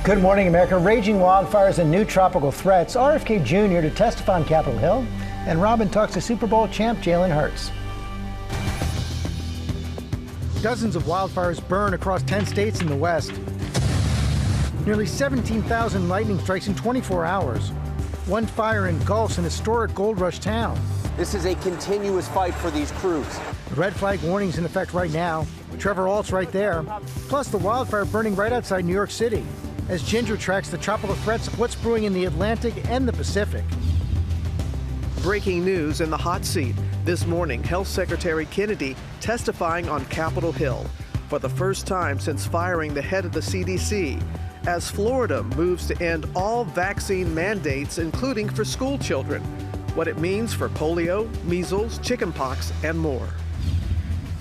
Good morning, America. Raging wildfires and new tropical threats. RFK Jr. to testify on Capitol Hill. And Robin talks to Super Bowl champ Jalen Hurts. Dozens of wildfires burn across 10 states in the West. Nearly 17,000 lightning strikes in 24 hours. One fire engulfs an historic gold rush town. This is a continuous fight for these crews. The red flag warning's in effect right now. Trevor Ault's right there. Plus the wildfire burning right outside New York City, as Ginger tracks the tropical threats of what's brewing in the Atlantic and the Pacific. Breaking news in the hot seat. This morning, Health Secretary Kennedy testifying on Capitol Hill for the first time since firing the head of the CDC, as Florida moves to end all vaccine mandates, including for school children, what it means for polio, measles, chickenpox, and more.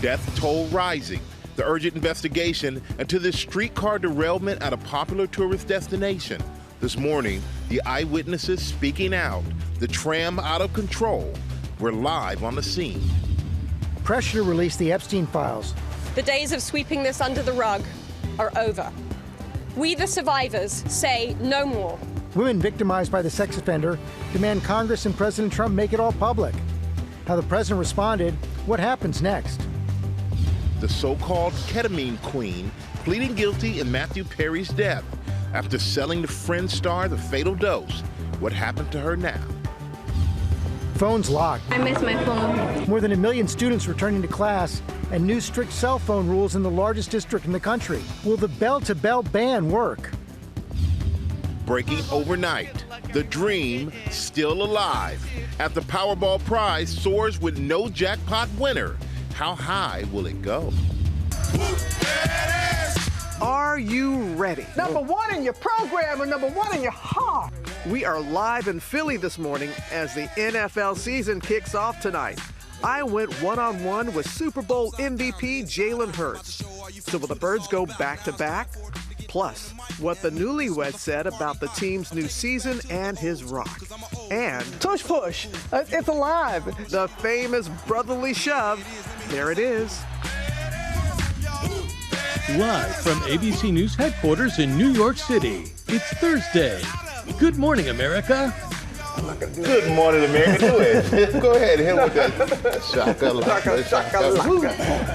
Death toll rising. The urgent investigation into this streetcar derailment at a popular tourist destination. This morning, the eyewitnesses speaking out. The tram out of control. We're live on the scene. Pressure to release the Epstein files. The days of sweeping this under the rug are over. We, the survivors, say no more. Women victimized by the sex offender demand Congress and President Trump make it all public. How the president responded, what happens next? The so-called ketamine queen pleading guilty in Matthew Perry's death after selling the Friends star the fatal dose. What happened to her now? Phones locked. I miss my phone. More than 1 million students returning to class and new strict cell phone rules in the largest district in the country. Will the bell-to-bell ban work? Breaking overnight. The dream still alive. At the Powerball prize soars with no jackpot winner. How high will it go? Are you ready? Number one in your program and number one in your heart. We are live in Philly this morning as the NFL season kicks off tonight. I went one-on-one with Super Bowl MVP Jalen Hurts. So will the Birds go back-to-back? Plus, what the newlywed said about the team's new season and his rock. And Tush push, it's alive. the famous brotherly shove. There it is. Live from ABC News headquarters in New York City, it's Thursday. Good morning, America. Good morning, America. Do it. Go ahead. Hit with that. Shaka.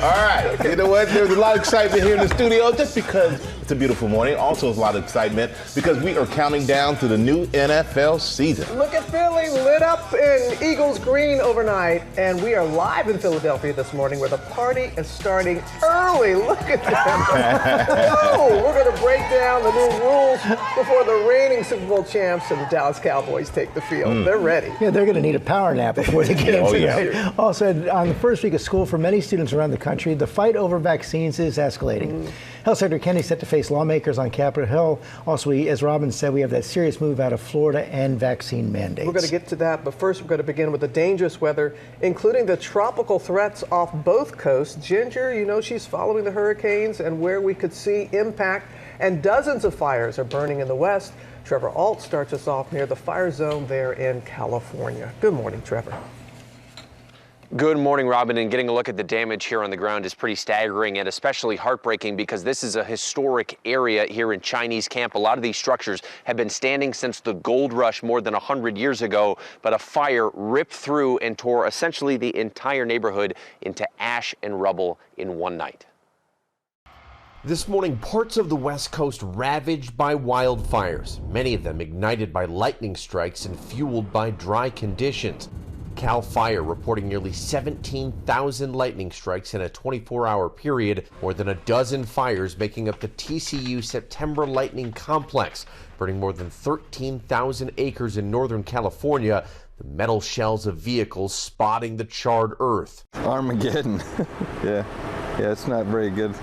All right. You know what? There's a lot of excitement here in the studio just because it's a beautiful morning. Also, there's a lot of excitement because we are counting down to the new NFL season. Look at Philly lit up in Eagles green overnight, and we are live in Philadelphia this morning where the party is starting early. Look at them. Whoa, we're going to break down the new rules before the reigning Super Bowl champs and the Dallas Cowboys take the field. They're ready. Yeah, they're going to need a power nap before the game tonight. Yeah. Also, on the first week of school for many students around the country, the fight over vaccines is escalating. Health Secretary Kennedy set to face lawmakers on Capitol Hill. Also, as Robin said, we have that serious move out of Florida and vaccine mandates. We're going to get to that, but first we're going to begin with the dangerous weather, including the tropical threats off both coasts. Ginger, you know she's following the hurricanes and where we could see impact, and dozens of fires are burning in the west. Trevor Ault starts us off near the fire zone there in California. Good morning, Trevor. Good morning, Robin. And getting a look at the damage here on the ground is pretty staggering and especially heartbreaking because this is a historic area here in Chinese Camp. A lot of these structures have been standing since the gold rush more than 100 years ago, but a fire ripped through and tore essentially the entire neighborhood into ash and rubble in one night. This morning, parts of the West Coast ravaged by wildfires, many of them ignited by lightning strikes and fueled by dry conditions. CAL FIRE reporting nearly 17,000 lightning strikes in a 24-hour period, more than a dozen fires making up the TCU September Lightning Complex, burning more than 13,000 acres in Northern California, the metal shells of vehicles spotting the charred earth. Armageddon. Yeah, it's not very good.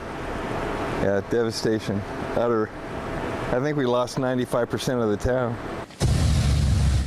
Yeah, devastation, utter. I think we lost 95% of the town.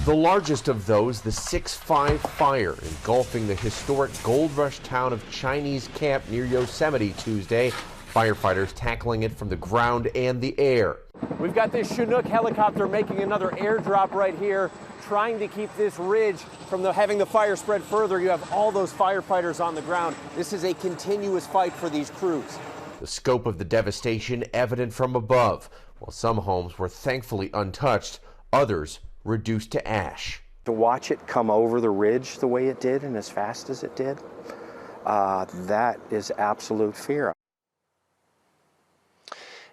The largest of those, the 6.5 fire engulfing the historic gold rush town of Chinese Camp near Yosemite Tuesday. Firefighters tackling it from the ground and the air. We've got this Chinook helicopter making another airdrop right here, trying to keep this ridge from having the fire spread further. You have all those firefighters on the ground. This is a continuous fight for these crews. The scope of the devastation evident from above. While some homes were thankfully untouched, others reduced to ash. To watch it come over the ridge the way it did and as fast as it did, that is absolute fear.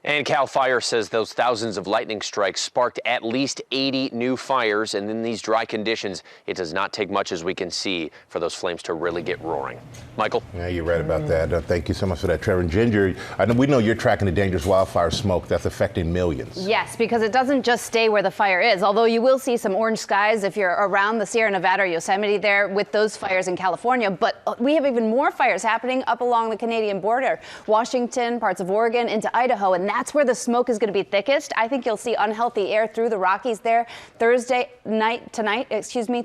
And CAL FIRE says those thousands of lightning strikes sparked at least 80 new fires, and in these dry conditions, it does not take much, as we can see, for those flames to really get roaring. Michael? Yeah, you're right about that. Thank you so much for that, Trevor. And Ginger, we know you're tracking the dangerous wildfire smoke that's affecting millions. Yes, because it doesn't just stay where the fire is, although you will see some orange skies if you're around the Sierra Nevada or Yosemite there with those fires in California. But we have even more fires happening up along the Canadian border, Washington, parts of Oregon, into Idaho, and that's where the smoke is going to be thickest. I think you'll see unhealthy air through the Rockies there Thursday night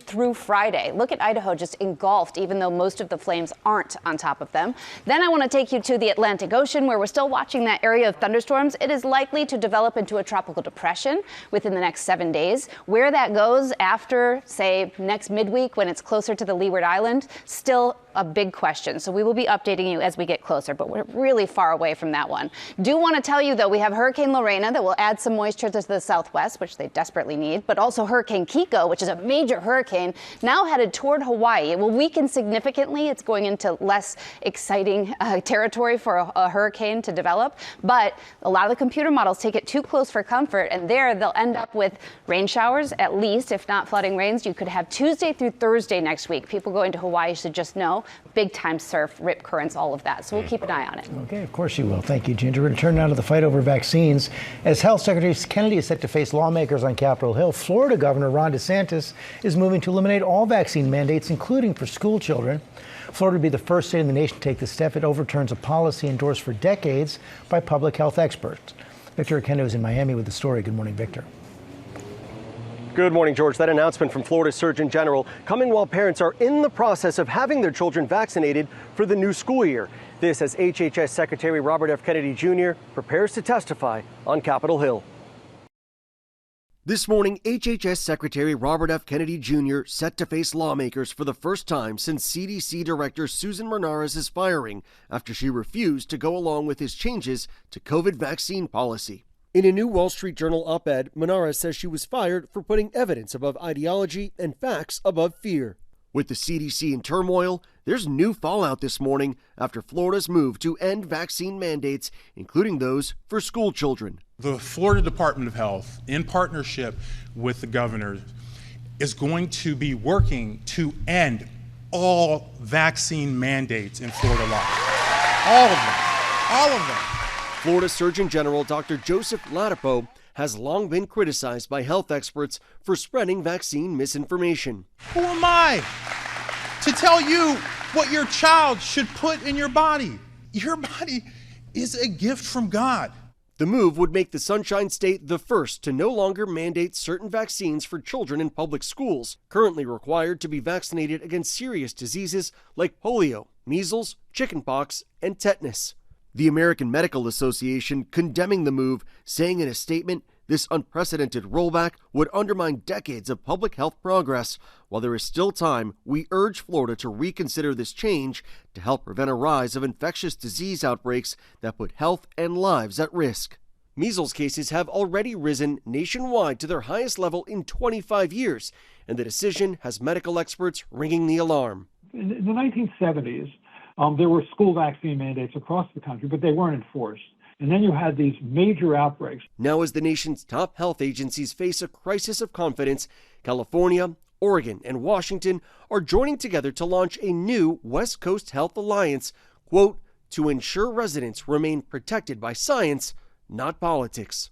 through Friday. Look at Idaho just engulfed, even though most of the flames aren't on top of them. Then I want to take you to the Atlantic Ocean, where we're still watching that area of thunderstorms. It is likely to develop into a tropical depression within the next 7 days. Where that goes after, say, next midweek when it's closer to the Leeward Island, still a big question. So we will be updating you as we get closer, but we're really far away from that one. Do want to tell you, though, we have Hurricane Lorena that will add some moisture to the southwest, which they desperately need, but also Hurricane Kiko, which is a major hurricane, now headed toward Hawaii. It will weaken significantly. It's going into less exciting territory for a hurricane to develop, but a lot of the computer models take it too close for comfort, and there they'll end up with rain showers, at least, if not flooding rains. You could have Tuesday through Thursday next week. People going to Hawaii should just know, big time surf, rip currents, all of that. So we'll keep an eye on it. Okay, of course you will. Thank you, Ginger. We're going to turn now to the fight over vaccines. As Health Secretary Kennedy is set to face lawmakers on Capitol Hill, Florida Governor Ron DeSantis is moving to eliminate all vaccine mandates, including for school children. Florida will be the first state in the nation to take this step. It overturns a policy endorsed for decades by public health experts. Victor Akendo is in Miami with the story. Good morning, Victor. Good morning, George. That announcement from Florida's Surgeon General coming while parents are in the process of having their children vaccinated for the new school year. This as HHS Secretary Robert F. Kennedy Jr. prepares to testify on Capitol Hill. This morning, HHS Secretary Robert F. Kennedy Jr. set to face lawmakers for the first time since CDC Director Susan Mernarez's firing after she refused to go along with his changes to COVID vaccine policy. In a new Wall Street Journal op-ed, Mernarez says she was fired for putting evidence above ideology and facts above fear. With the CDC in turmoil, there's new fallout this morning after Florida's move to end vaccine mandates, including those for school children. The Florida Department of Health, in partnership with the governor, is going to be working to end all vaccine mandates in Florida law. All of them. All of them. Florida Surgeon General Dr. Joseph Ladapo has long been criticized by health experts for spreading vaccine misinformation. Who am I to tell you what your child should put in your body? Your body is a gift from God. The move would make the Sunshine State the first to no longer mandate certain vaccines for children in public schools, currently required to be vaccinated against serious diseases like polio, measles, chickenpox, and tetanus. The American Medical Association condemning the move, saying in a statement, this unprecedented rollback would undermine decades of public health progress. While there is still time, we urge Florida to reconsider this change to help prevent a rise of infectious disease outbreaks that put health and lives at risk. Measles cases have already risen nationwide to their highest level in 25 years, and the decision has medical experts ringing the alarm. In the 1970s, there were school vaccine mandates across the country, but they weren't enforced. And then you had these major outbreaks. Now, as the nation's top health agencies face a crisis of confidence, California, Oregon, and Washington are joining together to launch a new West Coast Health Alliance, quote, to ensure residents remain protected by science, not politics.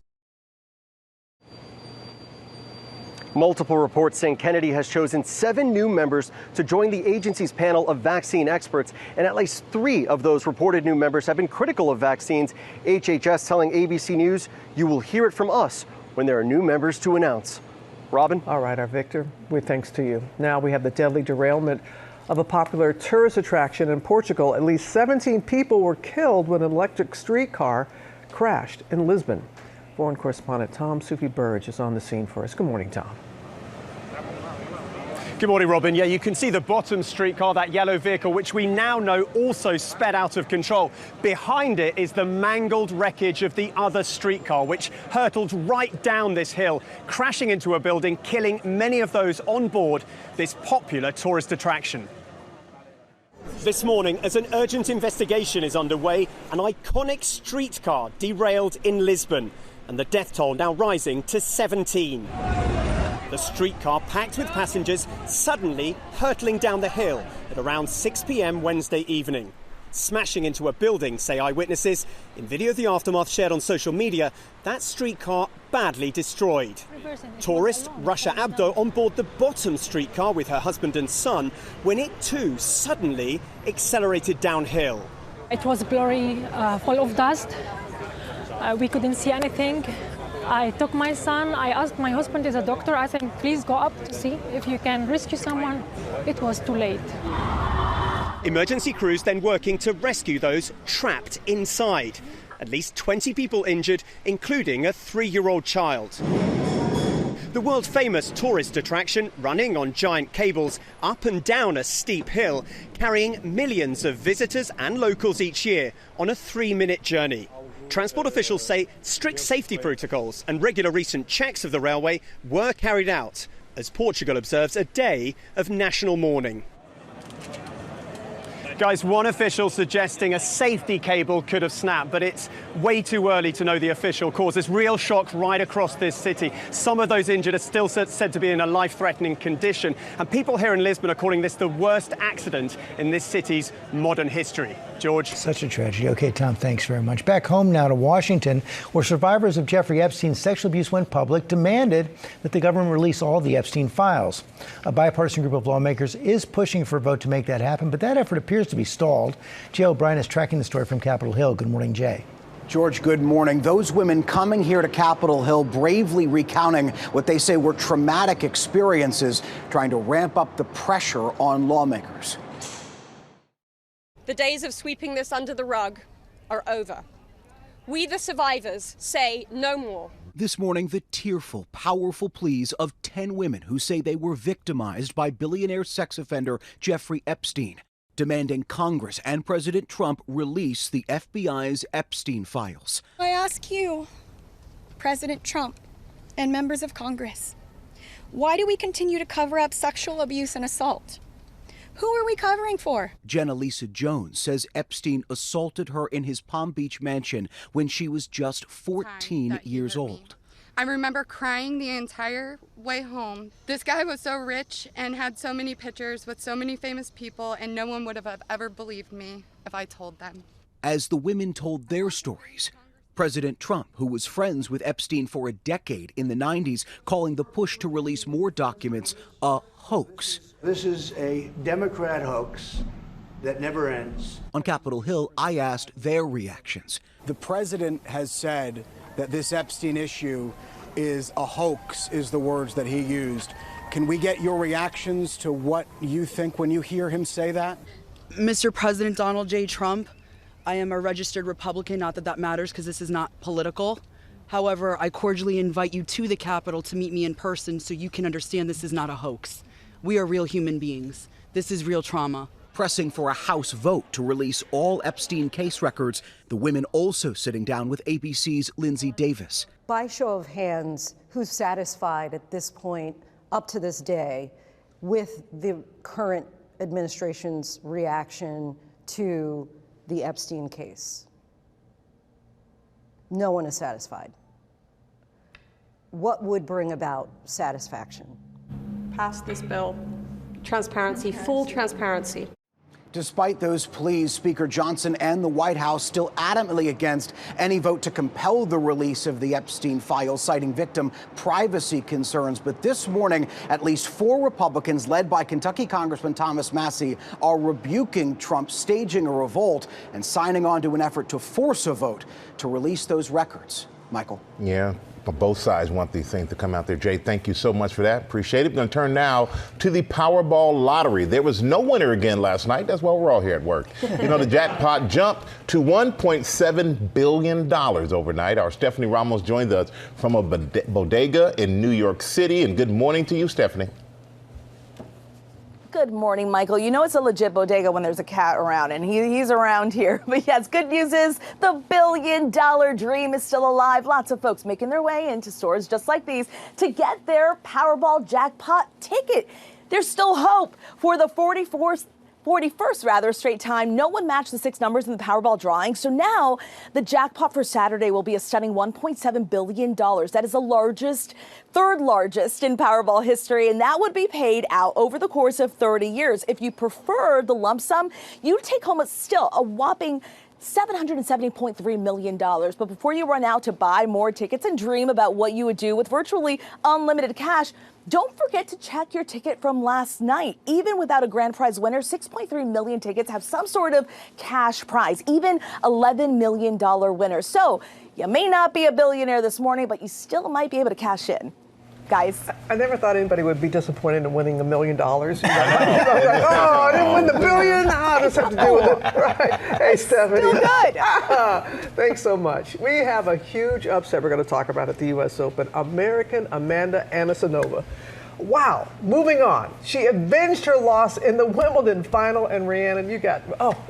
Multiple reports saying Kennedy has chosen 7 new members to join the agency's panel of vaccine experts, and at least 3 of those reported new members have been critical of vaccines. HHS telling ABC News, you will hear it from us when there are new members to announce. Robin? All right, our Victor, thanks to you. Now we have the deadly derailment of a popular tourist attraction in Portugal. At least 17 people were killed when an electric streetcar crashed in Lisbon. Foreign correspondent Tom Sufi Burge is on the scene for us. Good morning, Tom. Good morning, Robin. Yeah, you can see the bottom streetcar, that yellow vehicle, which we now know also sped out of control. Behind it is the mangled wreckage of the other streetcar, which hurtled right down this hill, crashing into a building, killing many of those on board this popular tourist attraction. This morning, as an urgent investigation is underway, an iconic streetcar derailed in Lisbon, and the death toll now rising to 17. The streetcar, packed with passengers, suddenly hurtling down the hill at around 6 p.m. Wednesday evening. Smashing into a building, say eyewitnesses. In video of the aftermath shared on social media, that streetcar badly destroyed. Tourist Russia Abdo on board the bottom streetcar with her husband and son when it too suddenly accelerated downhill. It was blurry, full of dust. We couldn't see anything. I took my son, I asked my husband is a doctor, I said, please go up to see if you can rescue someone. It was too late. Emergency crews then working to rescue those trapped inside. At least 20 people injured, including a 3-year-old child. The world-famous tourist attraction running on giant cables up and down a steep hill, carrying millions of visitors and locals each year on a 3-minute journey. Transport officials say strict safety protocols and regular recent checks of the railway were carried out as Portugal observes a day of national mourning. Guys, one official suggesting a safety cable could have snapped, but it's way too early to know the official cause. There's real shock right across this city. Some of those injured are still said to be in a life-threatening condition, and people here in Lisbon are calling this the worst accident in this city's modern history. George? Such a tragedy. Okay, Tom, thanks very much. Back home now to Washington, where survivors of Jeffrey Epstein's sexual abuse went public, demanded that the government release all the Epstein files. A bipartisan group of lawmakers is pushing for a vote to make that happen, but that effort appears to be stalled. Jay O'Brien is tracking the story from Capitol Hill. Good morning, Jay. George, good morning. Those women coming here to Capitol Hill bravely recounting what they say were traumatic experiences, trying to ramp up the pressure on lawmakers. The days of sweeping this under the rug are over. We, the survivors, say no more. This morning, the tearful, powerful pleas of 10 women who say they were victimized by billionaire sex offender Jeffrey Epstein, demanding Congress and President Trump release the FBI's Epstein files. I ask you, President Trump and members of Congress, why do we continue to cover up sexual abuse and assault? Who are we covering for? Jenna Lisa Jones says Epstein assaulted her in his Palm Beach mansion when she was just 14 years old. I remember crying the entire way home. This guy was so rich and had so many pictures with so many famous people, and no one would have ever believed me if I told them. As the women told their stories, President Trump, who was friends with Epstein for a decade in the 90s, calling the push to release more documents a hoax. This is a Democrat hoax that never ends. On Capitol Hill, I asked their reactions. The president has said that this Epstein issue is a hoax, is the words that he used. Can we get your reactions to what you think when you hear him say that? Mr. President Donald J. Trump, I am a registered Republican, not that that matters because this is not political. However, I cordially invite you to the Capitol to meet me in person so you can understand this is not a hoax. We are real human beings. This is real trauma. Pressing for a House vote to release all Epstein case records, the women also sitting down with ABC's Linsey Davis. By show of hands, who's satisfied at this point, up to this day, with the current administration's reaction to the Epstein case? No one is satisfied. What would bring about satisfaction? Pass this bill. Transparency, full transparency. Despite those pleas, Speaker Johnson and the White House still adamantly against any vote to compel the release of the Epstein files, citing victim privacy concerns. But this morning, at least 4 Republicans, led by Kentucky Congressman Thomas Massie, are rebuking Trump, staging a revolt and signing on to an effort to force a vote to release those records. Michael. Yeah. But both sides want these things to come out there. Jay, thank you so much for that. Appreciate it. We're going to turn now to the Powerball lottery. There was no winner again last night. That's why we're all here at work. You know, the jackpot jumped to $1.7 billion overnight. Our Stephanie Ramos joined us from a bodega in New York City. And good morning to you, Stephanie. Good morning, Michael. You know it's a legit bodega when there's a cat around, and he's around here. But yes, good news is the billion-dollar dream is still alive. Lots of folks making their way into stores just like these to get their Powerball jackpot ticket. There's still hope for the 41st straight time. No one matched the 6 numbers in the Powerball drawing. So now the jackpot for Saturday will be a stunning $1.7 billion. That is the third largest in Powerball history, and that would be paid out over the course of 30 years. If you prefer the lump sum, you'd take home a whopping $770.3 million. But before you run out to buy more tickets and dream about what you would do with virtually unlimited cash, don't forget to check your ticket from last night. Even without a grand prize winner, 6.3 million tickets have some sort of cash prize, even $11 million winners. So you may not be a billionaire this morning, but you still might be able to cash in. Guys, I never thought anybody would be disappointed in winning $1 million. I didn't win the billion. I just have to deal with it. Right. Hey, Stephanie. Still good. Thanks so much. We have a huge upset we're going to talk about at the U.S. Open. American Amanda Anisimova. Wow. Moving on. She avenged her loss in the Wimbledon final, and Rhiannon,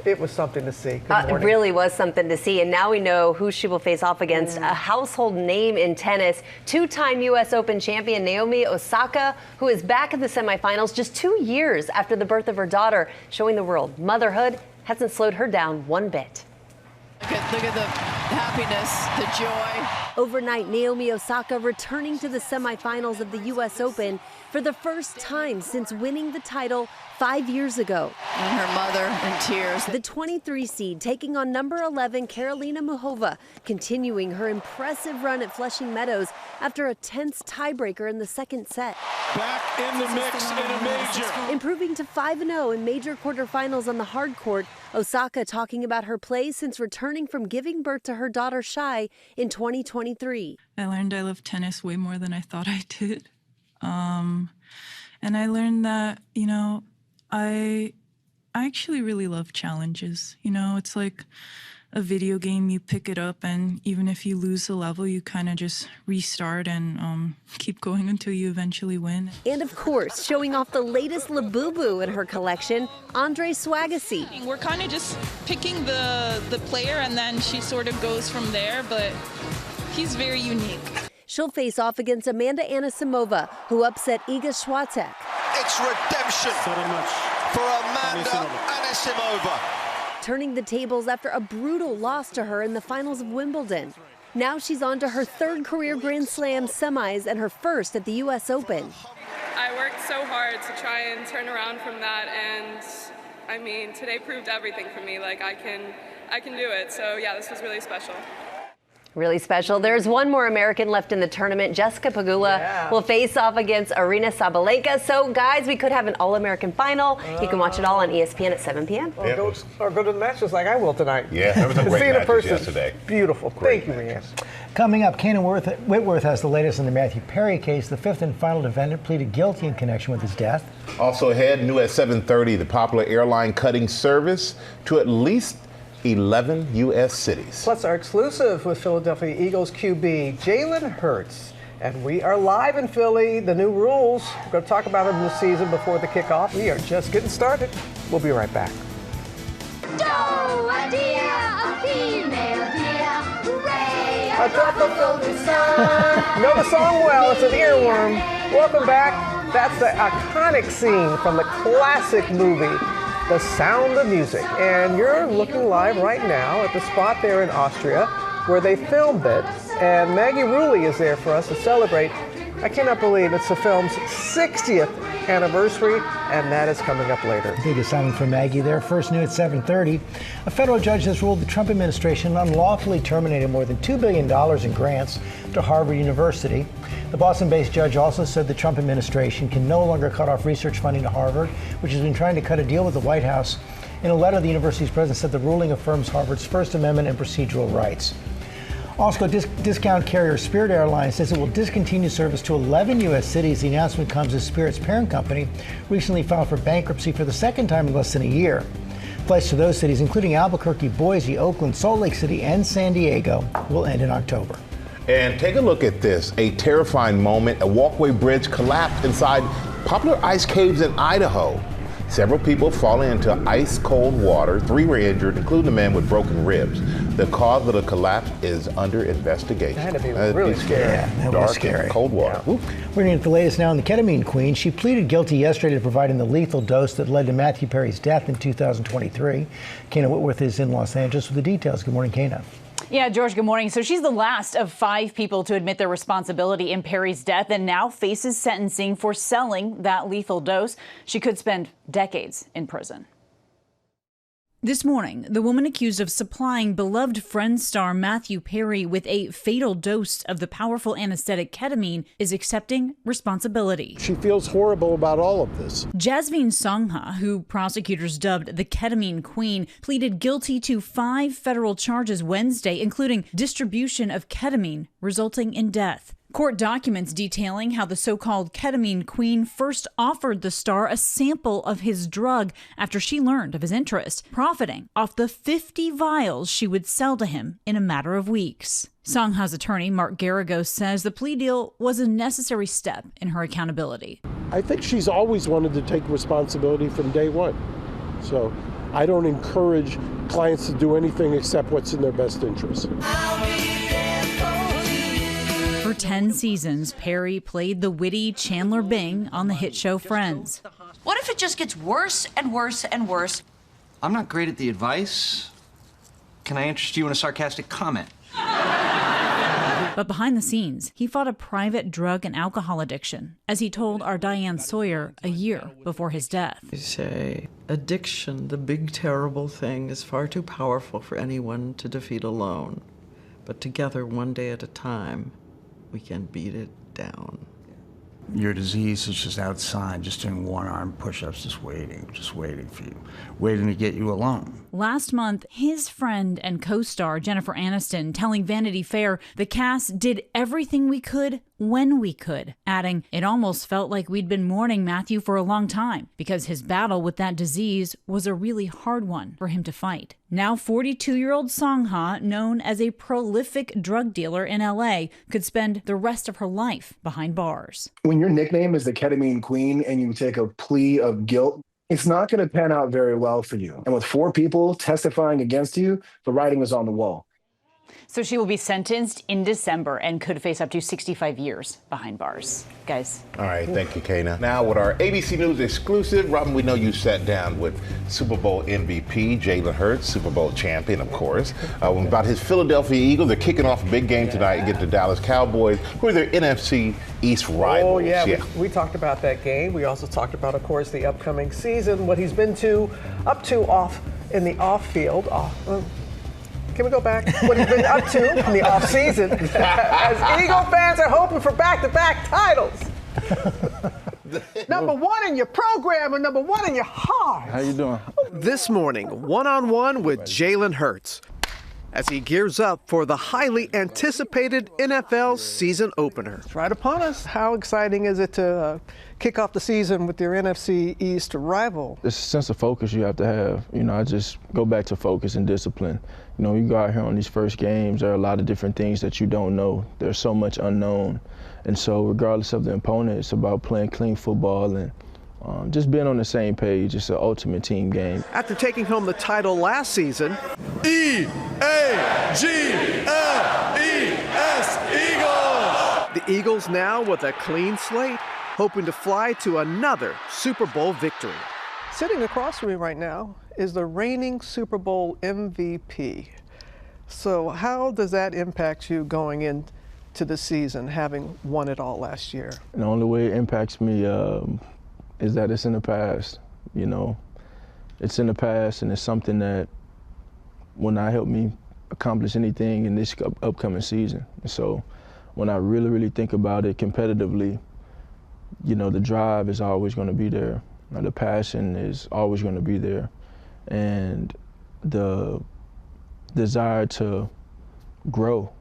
it was something to see. It really was something to see, and now we know who she will face off against. A household name in tennis, 2-time U.S. Open champion Naomi Osaka, who is back in the semifinals just 2 years after the birth of her daughter, showing the world motherhood hasn't slowed her down one bit. Look at the happiness, the joy. Overnight, Naomi Osaka returning to the semifinals of the U.S. Open for the first time since winning the title 5 years ago. And her mother in tears. The 23 seed taking on number 11 Karolina Muchova, continuing her impressive run at Flushing Meadows after a tense tiebreaker in the second set. Back in the mix in a major. Improving to 5-0 in major quarterfinals on the hard court, Osaka talking about her play since returning from giving birth to her daughter Shai in 2023. I learned I love tennis way more than I thought I did. And I learned that, I actually really love challenges. It's like a video game. You pick it up, and even if you lose the level, you kind of just restart and keep going until you eventually win. And of course, showing off the latest Labubu in her collection, Andres Swagassi. We're kind of just picking the player, and then she sort of goes from there, but he's very unique. She'll face off against Amanda Anisimova, who upset Iga Swiatek. It's redemption for Amanda Anisimova. Turning the tables after a brutal loss to her in the finals of Wimbledon. Now she's on to her third career Grand Slam semis and her first at the U.S. Open. I worked so hard to try and turn around from that, and today proved everything for me. Like I can do it. So yeah, this was really special. Really special. There's one more American left in the tournament. Jessica Pegula will face off against Aryna Sabalenka. So, guys, we could have an All-American final. You can watch it all on ESPN at 7 p.m. Or go to the matches like I will tonight. Yeah, that was a great match yesterday. Beautiful. Thank you, Rhiannon. Coming up, Kanan Whitworth has the latest in the Matthew Perry case. The fifth and final defendant pleaded guilty in connection with his death. Also ahead, new at 7:30, the popular airline cutting service to at least 11 U.S. cities. Plus our exclusive with Philadelphia Eagles QB Jalen Hurts. And we are live in Philly. The new rules. We're going to talk about them this season before the kickoff. We are just getting started. We'll be right back. Do a deer, a female deer, hooray! A drop of golden sun. Know the song well. It's an earworm. Welcome back. That's the iconic scene from the classic movie The Sound of Music. And you're looking live right now at the spot there in Austria where they filmed it. And Maggie Rulli is there for us to celebrate. I cannot believe it's the film's 60th anniversary, and that is coming up later. Big assignment for Maggie there. First new at 7:30. A federal judge has ruled the Trump administration unlawfully terminated more than $2 billion in grants to Harvard University. The Boston-based judge also said the Trump administration can no longer cut off research funding to Harvard, which has been trying to cut a deal with the White House. In a letter, the university's president said the ruling affirms Harvard's First Amendment and procedural rights. Also, discount carrier Spirit Airlines says it will discontinue service to 11 U.S. cities. The announcement comes as Spirit's parent company recently filed for bankruptcy for the second time in less than a year. Flights to those cities, including Albuquerque, Boise, Oakland, Salt Lake City, and San Diego, will end in October. And take a look at this, a terrifying moment. A walkway bridge collapsed inside popular ice caves in Idaho. Several people falling into ice-cold water. 3 were injured, including a man with broken ribs. The cause of the collapse is under investigation. That had to be really scary. Yeah, that Dark was scary. and cold water. We're going to get the latest now on the ketamine queen. She pleaded guilty yesterday to providing the lethal dose that led to Matthew Perry's death in 2023. Kana Whitworth is in Los Angeles with the details. Good morning, Kana. Yeah, George, good morning. So she's the last of 5 people to admit their responsibility in Perry's death and now faces sentencing for selling that lethal dose. She could spend decades in prison. This morning, the woman accused of supplying beloved Friends star Matthew Perry with a fatal dose of the powerful anesthetic ketamine is accepting responsibility. She feels horrible about all of this. Jasmine Songha, who prosecutors dubbed the ketamine queen, pleaded guilty to 5 federal charges Wednesday, including distribution of ketamine, resulting in death. Court documents detailing how the so-called ketamine queen first offered the star a sample of his drug after she learned of his interest, profiting off the 50 vials she would sell to him in a matter of weeks. Songha's attorney, Mark Garagos, says the plea deal was a necessary step in her accountability. I think she's always wanted to take responsibility from day one. So I don't encourage clients to do anything except what's in their best interest. For 10 seasons, Perry played the witty Chandler Bing on the hit show Friends. What if it just gets worse and worse and worse? I'm not great at the advice. Can I interest you in a sarcastic comment? But behind the scenes, he fought a private drug and alcohol addiction, as he told our Diane Sawyer a year before his death. They say addiction, the big terrible thing, is far too powerful for anyone to defeat alone. But together, one day at a time, we can beat it down. Your disease is just outside, just doing one-arm push-ups, just waiting for you, waiting to get you alone. Last month, his friend and co-star Jennifer Aniston telling Vanity Fair the cast did everything we could when we could, adding, "It almost felt like we'd been mourning Matthew for a long time because his battle with that disease was a really hard one for him to fight." Now 42-year-old Songha, known as a prolific drug dealer in LA, could spend the rest of her life behind bars. When your nickname is the ketamine queen and you take a plea of guilt, it's not going to pan out very well for you. And with 4 people testifying against you, the writing was on the wall. So she will be sentenced in December and could face up to 65 years behind bars. Guys. All right, thank you, Kana. Now with our ABC News exclusive, Robin, we know you sat down with Super Bowl MVP Jalen Hurts, Super Bowl champion, of course, about his Philadelphia Eagles. They're kicking off a big game tonight against the Dallas Cowboys, who are their NFC East rivals. Oh, yeah. We talked about that game. We also talked about, of course, the upcoming season, what he's been up to off in the off field. Can we go back? What he's been up to in the offseason as Eagle fans are hoping for back-to-back titles. Number 1 in your program and number 1 in your heart. How you doing? This morning, one-on-one with Jalen Hurts as he gears up for the highly anticipated NFL season opener. It's right upon us. How exciting is it to kick off the season with your NFC East rival? It's a sense of focus you have to have. I just go back to focus and discipline. You go out here on these first games, there are a lot of different things that you don't know. There's so much unknown. And so regardless of the opponent, it's about playing clean football and just being on the same page. It's an ultimate team game. After taking home the title last season, E-A-G-L-E-S, Eagles! The Eagles now with a clean slate, hoping to fly to another Super Bowl victory. Sitting across from me right now is the reigning Super Bowl MVP. So how does that impact you going into the season, having won it all last year? The only way it impacts me is that it's in the past. It's in the past, and it's something that will not help me accomplish anything in this upcoming season. And so when I really, really think about it competitively, the drive is always going to be there. The passion is always going to be there. And the desire to grow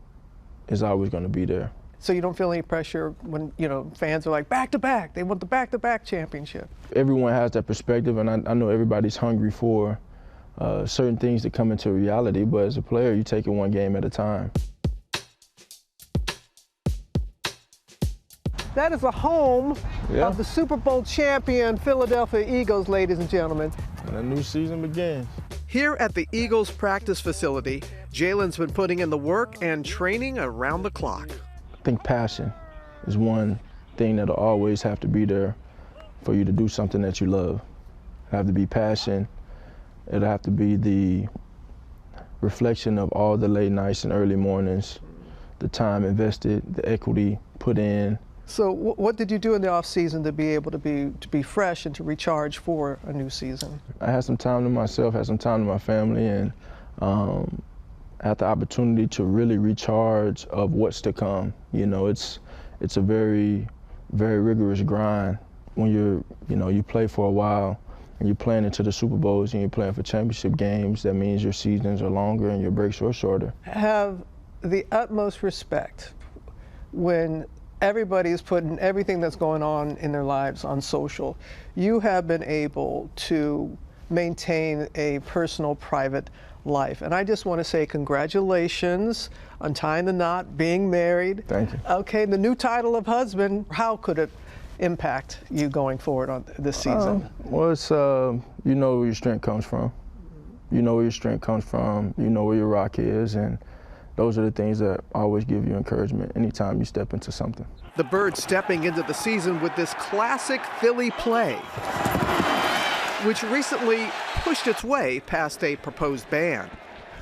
is always going to be there. So you don't feel any pressure when, fans are like back-to-back, they want the back-to-back championship? Everyone has that perspective, and I know everybody's hungry for certain things to come into reality, but as a player, you take it one game at a time. That is the home of the Super Bowl champion Philadelphia Eagles, ladies and gentlemen. And a new season begins. Here at the Eagles practice facility, Jalen's been putting in the work and training around the clock. I think passion is one thing that'll always have to be there for you to do something that you love. It'll have to be passion. It'll have to be the reflection of all the late nights and early mornings, the time invested, the equity put in. So what did you do in the off season to be able to be fresh and to recharge for a new season? I had some time to myself, had some time to my family, and had the opportunity to really recharge of what's to come. You know, it's a very, very rigorous grind when you play for a while and you're playing into the Super Bowls and you're playing for championship games. That means your seasons are longer and your breaks are shorter. Have the utmost respect when everybody is putting everything that's going on in their lives on social. You have been able to maintain a personal, private life. And I just want to say congratulations on tying the knot, being married. Thank you. Okay, the new title of husband, how could it impact you going forward on this season? Well, it's, you know where your strength comes from. You know where your strength comes from. You know where your rock is. And those are the things that always give you encouragement anytime you step into something. The Birds stepping into the season with this classic Philly play, which recently pushed its way past a proposed ban.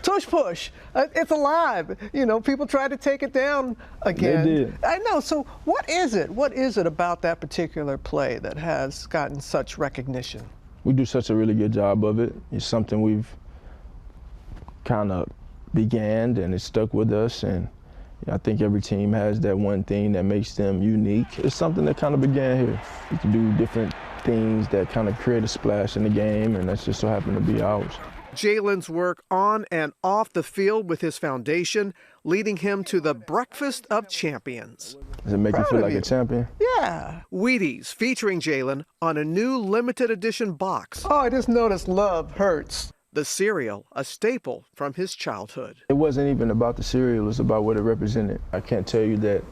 Tush push, it's alive. You know, people tried to take it down again. They did. I know, so what is it? What is it about that particular play that has gotten such recognition? We do such a really good job of it. It's something we've kind of began and it stuck with us, and I think every team has that one thing that makes them unique. It's something that kind of began here. You can do different things that kind of create a splash in the game, and that's just so happened to be ours. Jalen's work on and off the field with his foundation, leading him to the Breakfast of Champions. Does it make you feel like a champion? Yeah. Wheaties featuring Jalen on a new limited edition box. Oh, I just noticed Love Hurts. The cereal, a staple from his childhood. It wasn't even about the cereal, it was about what it represented. I can't tell you that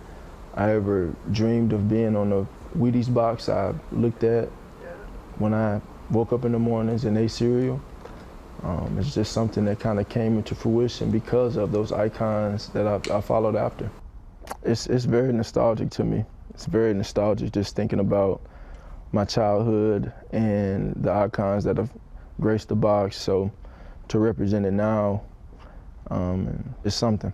I ever dreamed of being on a Wheaties box I looked at when I woke up in the mornings and ate cereal. It's just something that kind of came into fruition because of those icons that I followed after. It's very nostalgic to me. It's very nostalgic just thinking about my childhood and the icons that have graced the box. So to represent it now is something.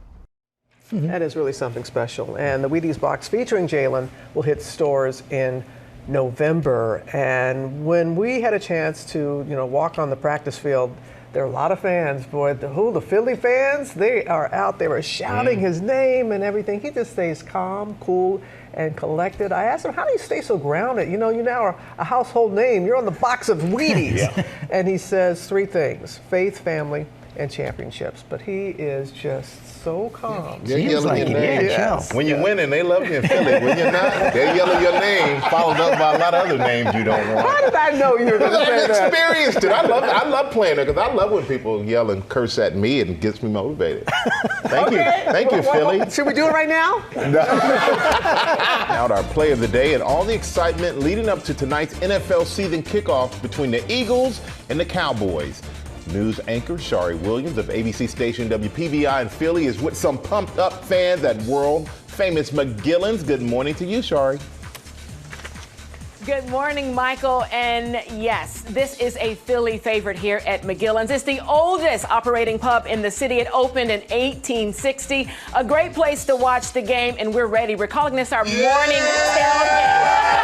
That is really something special. And the Wheaties box featuring Jalen will hit stores in November. And when we had a chance to, walk on the practice field, there are a lot of fans, boy. The Philly fans, they are out. They were shouting his name and everything. He just stays calm, cool, and collected. I asked him, how do you stay so grounded? You now are a household name. You're on the box of Wheaties. And he says three things: faith, family, and championships. But he is just so calm. They're yelling your name. Yes. When you're winning, they love you in Philly. When you're not, they're yelling your name, followed up by a lot of other names you don't want. How did I know you were going to say that? I've experienced it. I love playing it because I love when people yell and curse at me and it gets me motivated. Thank you, Philly. Should we do it right now? Now our play of the day and all the excitement leading up to tonight's NFL season kickoff between the Eagles and the Cowboys. News anchor Shari Williams of ABC station WPVI in Philly is with some pumped up fans at world famous McGillins. Good morning to you, Shari. Good morning, Michael. And yes, this is a Philly favorite here at McGillins. It's the oldest operating pub in the city. It opened in 1860. A great place to watch the game, and we're ready. We're calling this our morning tailgate.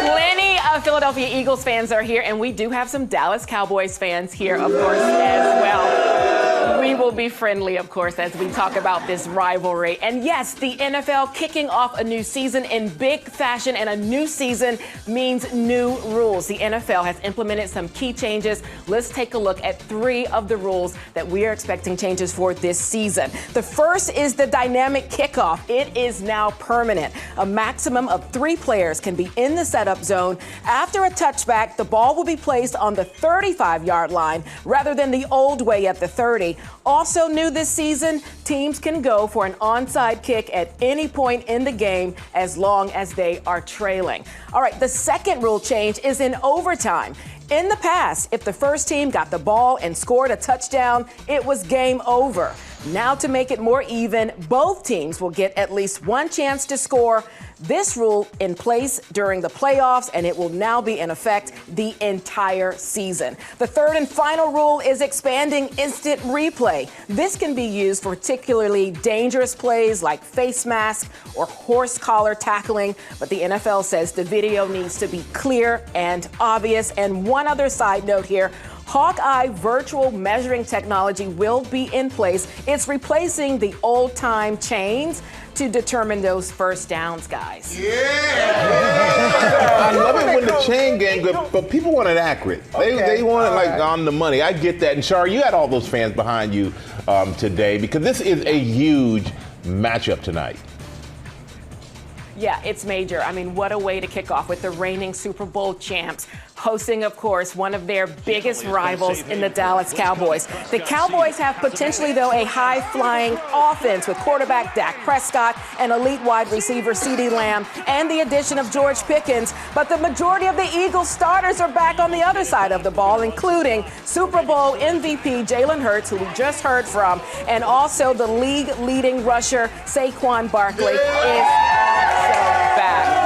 Plenty of Philadelphia Eagles fans are here, and we do have some Dallas Cowboys fans here, of course, as well. We will be friendly, of course, as we talk about this rivalry. And yes, the NFL kicking off a new season in big fashion, and a new season means new rules. The NFL has implemented some key changes. Let's take a look at three of the rules that we are expecting changes for this season. The first is the dynamic kickoff. It is now permanent. A maximum of 3 players can be in the setup zone. After a touchback, the ball will be placed on the 35-yard line rather than the old way at the 30. today. Also new this season, teams can go for an onside kick at any point in the game as long as they are trailing. All right, the second rule change is in overtime. In the past, if the first team got the ball and scored a touchdown, it was game over. Now, to make it more even, both teams will get at least one chance to score. This rule in place during the playoffs, and it will now be in effect the entire season. The third and final rule is expanding instant replay. This can be used for particularly dangerous plays like face mask or horse collar tackling, but the NFL says the video needs to be clear and obvious. And one other side note here, Hawkeye virtual measuring technology will be in place. It's replacing the old-time chains to determine those first downs, guys. I love it when the chain game good, but people want it accurate. They want it like on the money. I get that. And Shar, you had all those fans behind you today because this is a huge matchup tonight. Yeah, it's major. I mean, what a way to kick off with the reigning Super Bowl champs hosting, of course, one of their biggest rivals in the Dallas Cowboys. The Cowboys have potentially, though, a high-flying offense with quarterback Dak Prescott and elite wide receiver CeeDee Lamb and the addition of George Pickens. But the majority of the Eagles starters are back on the other side of the ball, including Super Bowl MVP Jalen Hurts, who we just heard from, and also the league-leading rusher Saquon Barkley is also back.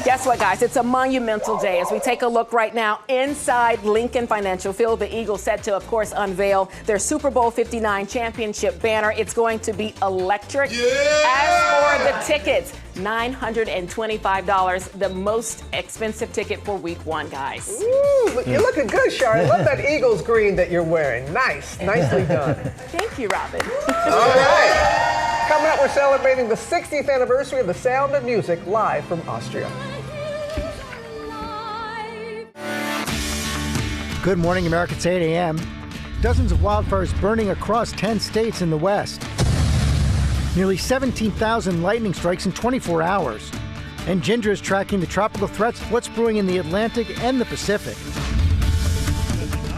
Guess what, guys? It's a monumental day as we take a look right now inside Lincoln Financial Field. The Eagles set to, of course, unveil their Super Bowl 59 championship banner. It's going to be electric. As for the tickets, $925, the most expensive ticket for week one, guys. Ooh, you're looking good, Shar. I love that Eagles green that you're wearing. Nice. Nicely done. Thank you, Robin. All right. Coming up, we're celebrating the 60th anniversary of The Sound of Music live from Austria. Good morning, America. It's 8 a.m. Dozens of wildfires burning across 10 states in the West. Nearly 17,000 lightning strikes in 24 hours. And Ginger is tracking the tropical threats, what's brewing in the Atlantic and the Pacific.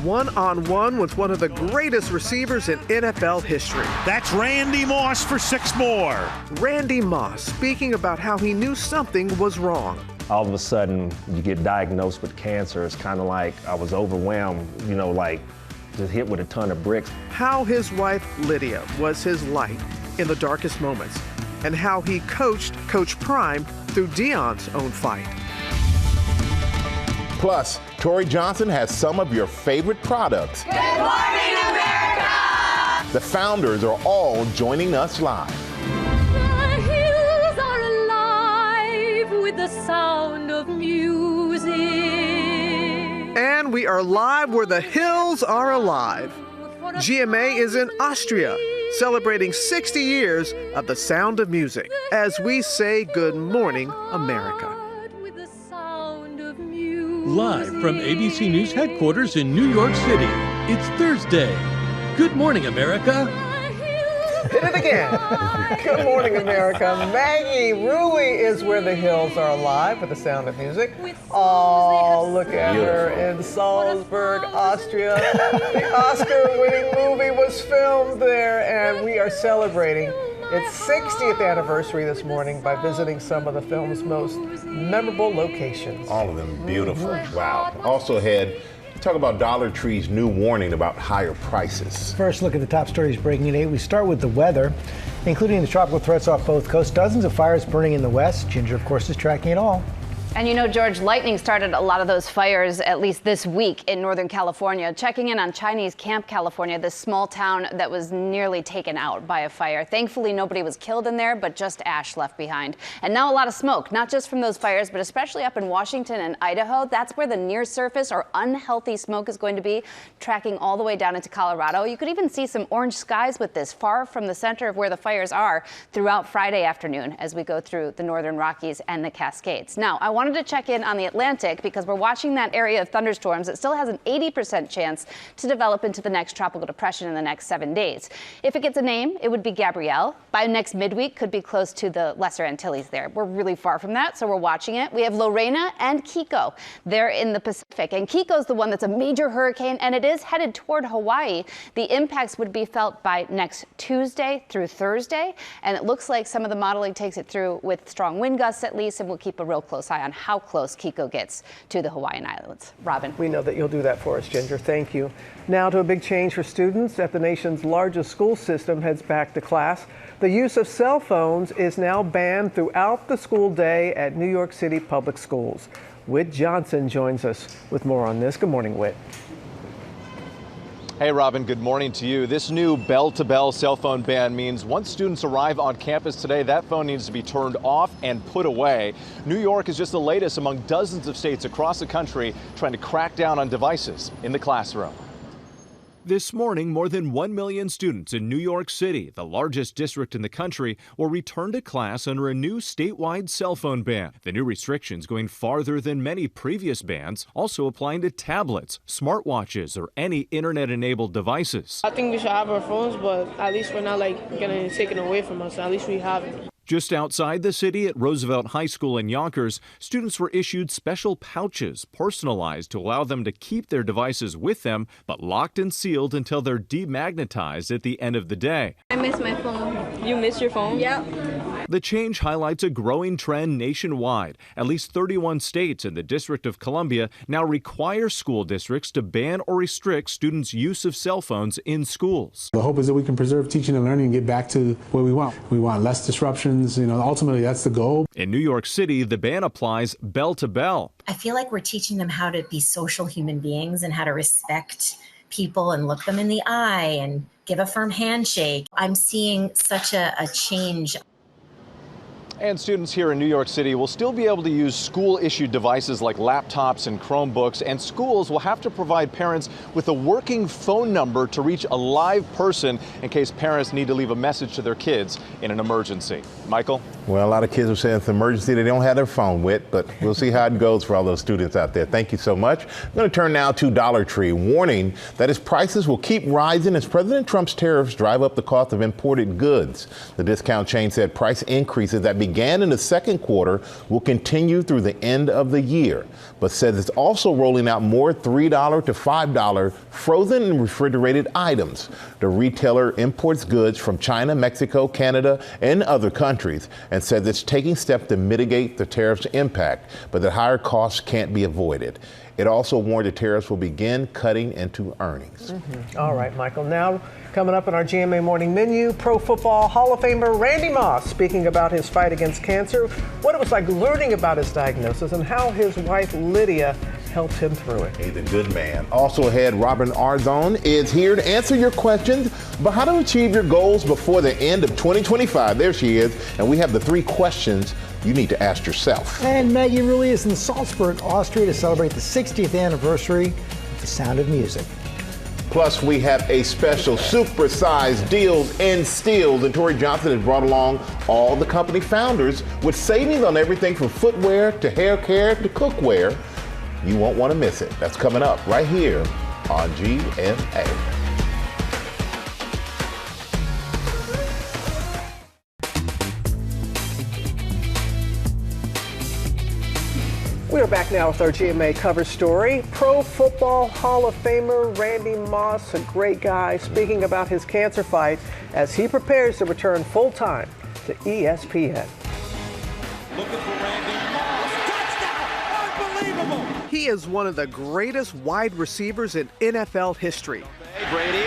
One-on-one with one of the greatest receivers in NFL history. That's Randy Moss for 6 more. Randy Moss speaking about how he knew something was wrong. All of a sudden, you get diagnosed with cancer. It's kind of like I was overwhelmed, like just hit with a ton of bricks. How his wife, Lydia, was his light in the darkest moments, and how he coached Coach Prime through Dion's own fight. Plus, Tori Johnson has some of your favorite products. Good morning, America! The founders are all joining us live. The hills are alive with the sound of music. And we are live where the hills are alive. GMA is in Austria, celebrating 60 years of the sound of music, as we say good morning, America. Live from ABC News headquarters in New York City, it's Thursday. Good morning, America. Hit it again. Good morning, America. Maggie Rulli is where the hills are alive with the sound of music. Oh, look at her in Salzburg, Austria. The Oscar-winning movie was filmed there, and we are celebrating its 60th anniversary this morning by visiting some of the film's most memorable locations. All of them beautiful. Wow. Also ahead, talk about Dollar Tree's new warning about higher prices. First, look at the top stories breaking at 8. We start with the weather, including the tropical threats off both coasts. Dozens of fires burning in the west. Ginger, of course, is tracking it all. And you know, George, lightning started a lot of those fires, at least this week in Northern California. Checking in on Chinese Camp, California, this small town that was nearly taken out by a fire. Thankfully, nobody was killed in there, but just ash left behind. And now a lot of smoke, not just from those fires, but especially up in Washington and Idaho. That's where the near surface or unhealthy smoke is going to be, tracking all the way down into Colorado. You could even see some orange skies with this, far from the center of where the fires are, throughout Friday afternoon as we go through the Northern Rockies and the Cascades. Now, I want wanted to check in on the Atlantic because we're watching that area of thunderstorms. It still has an 80% chance to develop into the next tropical depression in the next 7 days. If it gets a name, it would be Gabrielle. By next midweek, could be close to the Lesser Antilles there. We're really far from that, so we're watching it. We have Lorena and Kiko. They're in the Pacific, and Kiko's the one that's a major hurricane, and it is headed toward Hawaii. The impacts would be felt by next Tuesday through Thursday, and it looks like some of the modeling takes it through with strong wind gusts at least, and we'll keep a real close eye on how close Kiko gets to the Hawaiian Islands. Robin. We know that you'll do that for us, Ginger. Thank you. Now to a big change for students. At the nation's largest school system heads back to class. The use of cell phones is now banned throughout the school day at New York City public schools. Whit Johnson joins us with more on this. Good morning, Whit. Hey, Robin, good morning to you. This new bell-to-bell cell phone ban means once students arrive on campus today, that phone needs to be turned off and put away. New York is just the latest among dozens of states across the country trying to crack down on devices in the classroom. This morning, more than 1 million students in New York City, the largest district in the country, will return to class under a new statewide cell phone ban. The new restrictions going farther than many previous bans, also applying to tablets, smartwatches, or any internet-enabled devices. I think we should have our phones, but at least we're not getting it taken away from us. At least we have it. Just outside the city at Roosevelt High School in Yonkers, students were issued special pouches personalized to allow them to keep their devices with them, but locked and sealed until they're demagnetized at the end of the day. I miss my phone. You miss your phone? Yeah. The change highlights a growing trend nationwide. At least 31 states and the District of Columbia now require school districts to ban or restrict students' use of cell phones in schools. The hope is that we can preserve teaching and learning and get back to where we want. We want less disruptions. Ultimately, that's the goal. In New York City, the ban applies bell to bell. I feel like we're teaching them how to be social human beings and how to respect people and look them in the eye and give a firm handshake. I'm seeing such a change. And students here in New York City will still be able to use school-issued devices like laptops and Chromebooks, and schools will have to provide parents with a working phone number to reach a live person in case parents need to leave a message to their kids in an emergency. Michael? Well, a lot of kids are saying it's an emergency. They don't have their phone with, but we'll see how it goes for all those students out there. Thank you so much. I'm going to turn now to Dollar Tree, warning that its prices will keep rising as President Trump's tariffs drive up the cost of imported goods. The discount chain said price increases that began in the second quarter will continue through the end of the year, but says it's also rolling out more $3 to $5 frozen and refrigerated items. The retailer imports goods from China, Mexico, Canada, and other countries, and says it's taking steps to mitigate the tariffs' impact, but that higher costs can't be avoided. It also warned the tariffs will begin cutting into earnings. All right, Michael. Now, coming up in our GMA Morning Menu, Pro Football Hall of Famer Randy Moss speaking about his fight against cancer, what it was like learning about his diagnosis, and how his wife Lydia helped him through it. He's a good man. Also ahead, Robin Arzón is here to answer your questions about how to achieve your goals before the end of 2025. There she is, and we have the 3 questions you need to ask yourself. And Maggie really is in Salzburg, Austria to celebrate the 60th anniversary of The Sound of Music. Plus, we have a special super-sized deals and steals, and Tori Johnson has brought along all the company founders with savings on everything from footwear to hair care to cookware. You won't want to miss it. That's coming up right here on GMA. We are back now with our GMA cover story. Pro Football Hall of Famer Randy Moss, a great guy, speaking about his cancer fight as he prepares to return full-time to ESPN. Looking for Randy Moss. Touchdown! Unbelievable! He is one of the greatest wide receivers in NFL history. Brady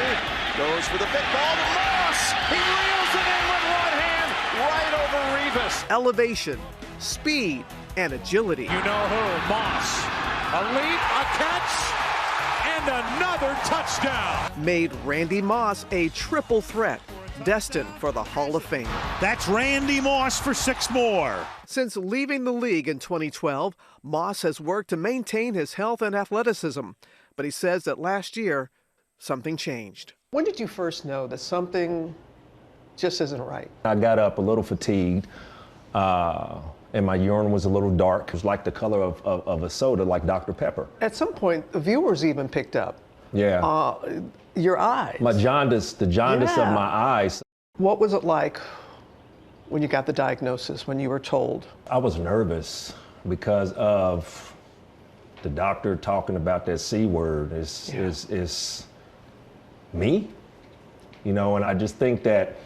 goes for the big ball to Moss. He reels it in with one hand right over Revis. Elevation, speed, and agility. You know who? Moss. A leap, a catch, and another touchdown. Made Randy Moss a triple threat, destined for the Hall of Fame. That's Randy Moss for 6 more. Since leaving the league in 2012, Moss has worked to maintain his health and athleticism. But he says that last year, something changed. When did you first know that something just isn't right? I got up a little fatigued. and my urine was a little dark. It was like the color of a soda, like Dr. Pepper. At some point, the viewers even picked up your eyes. The jaundice of my eyes. What was it like when you got the diagnosis, when you were told? I was nervous because of the doctor talking about that C word is me, you know, and I just think that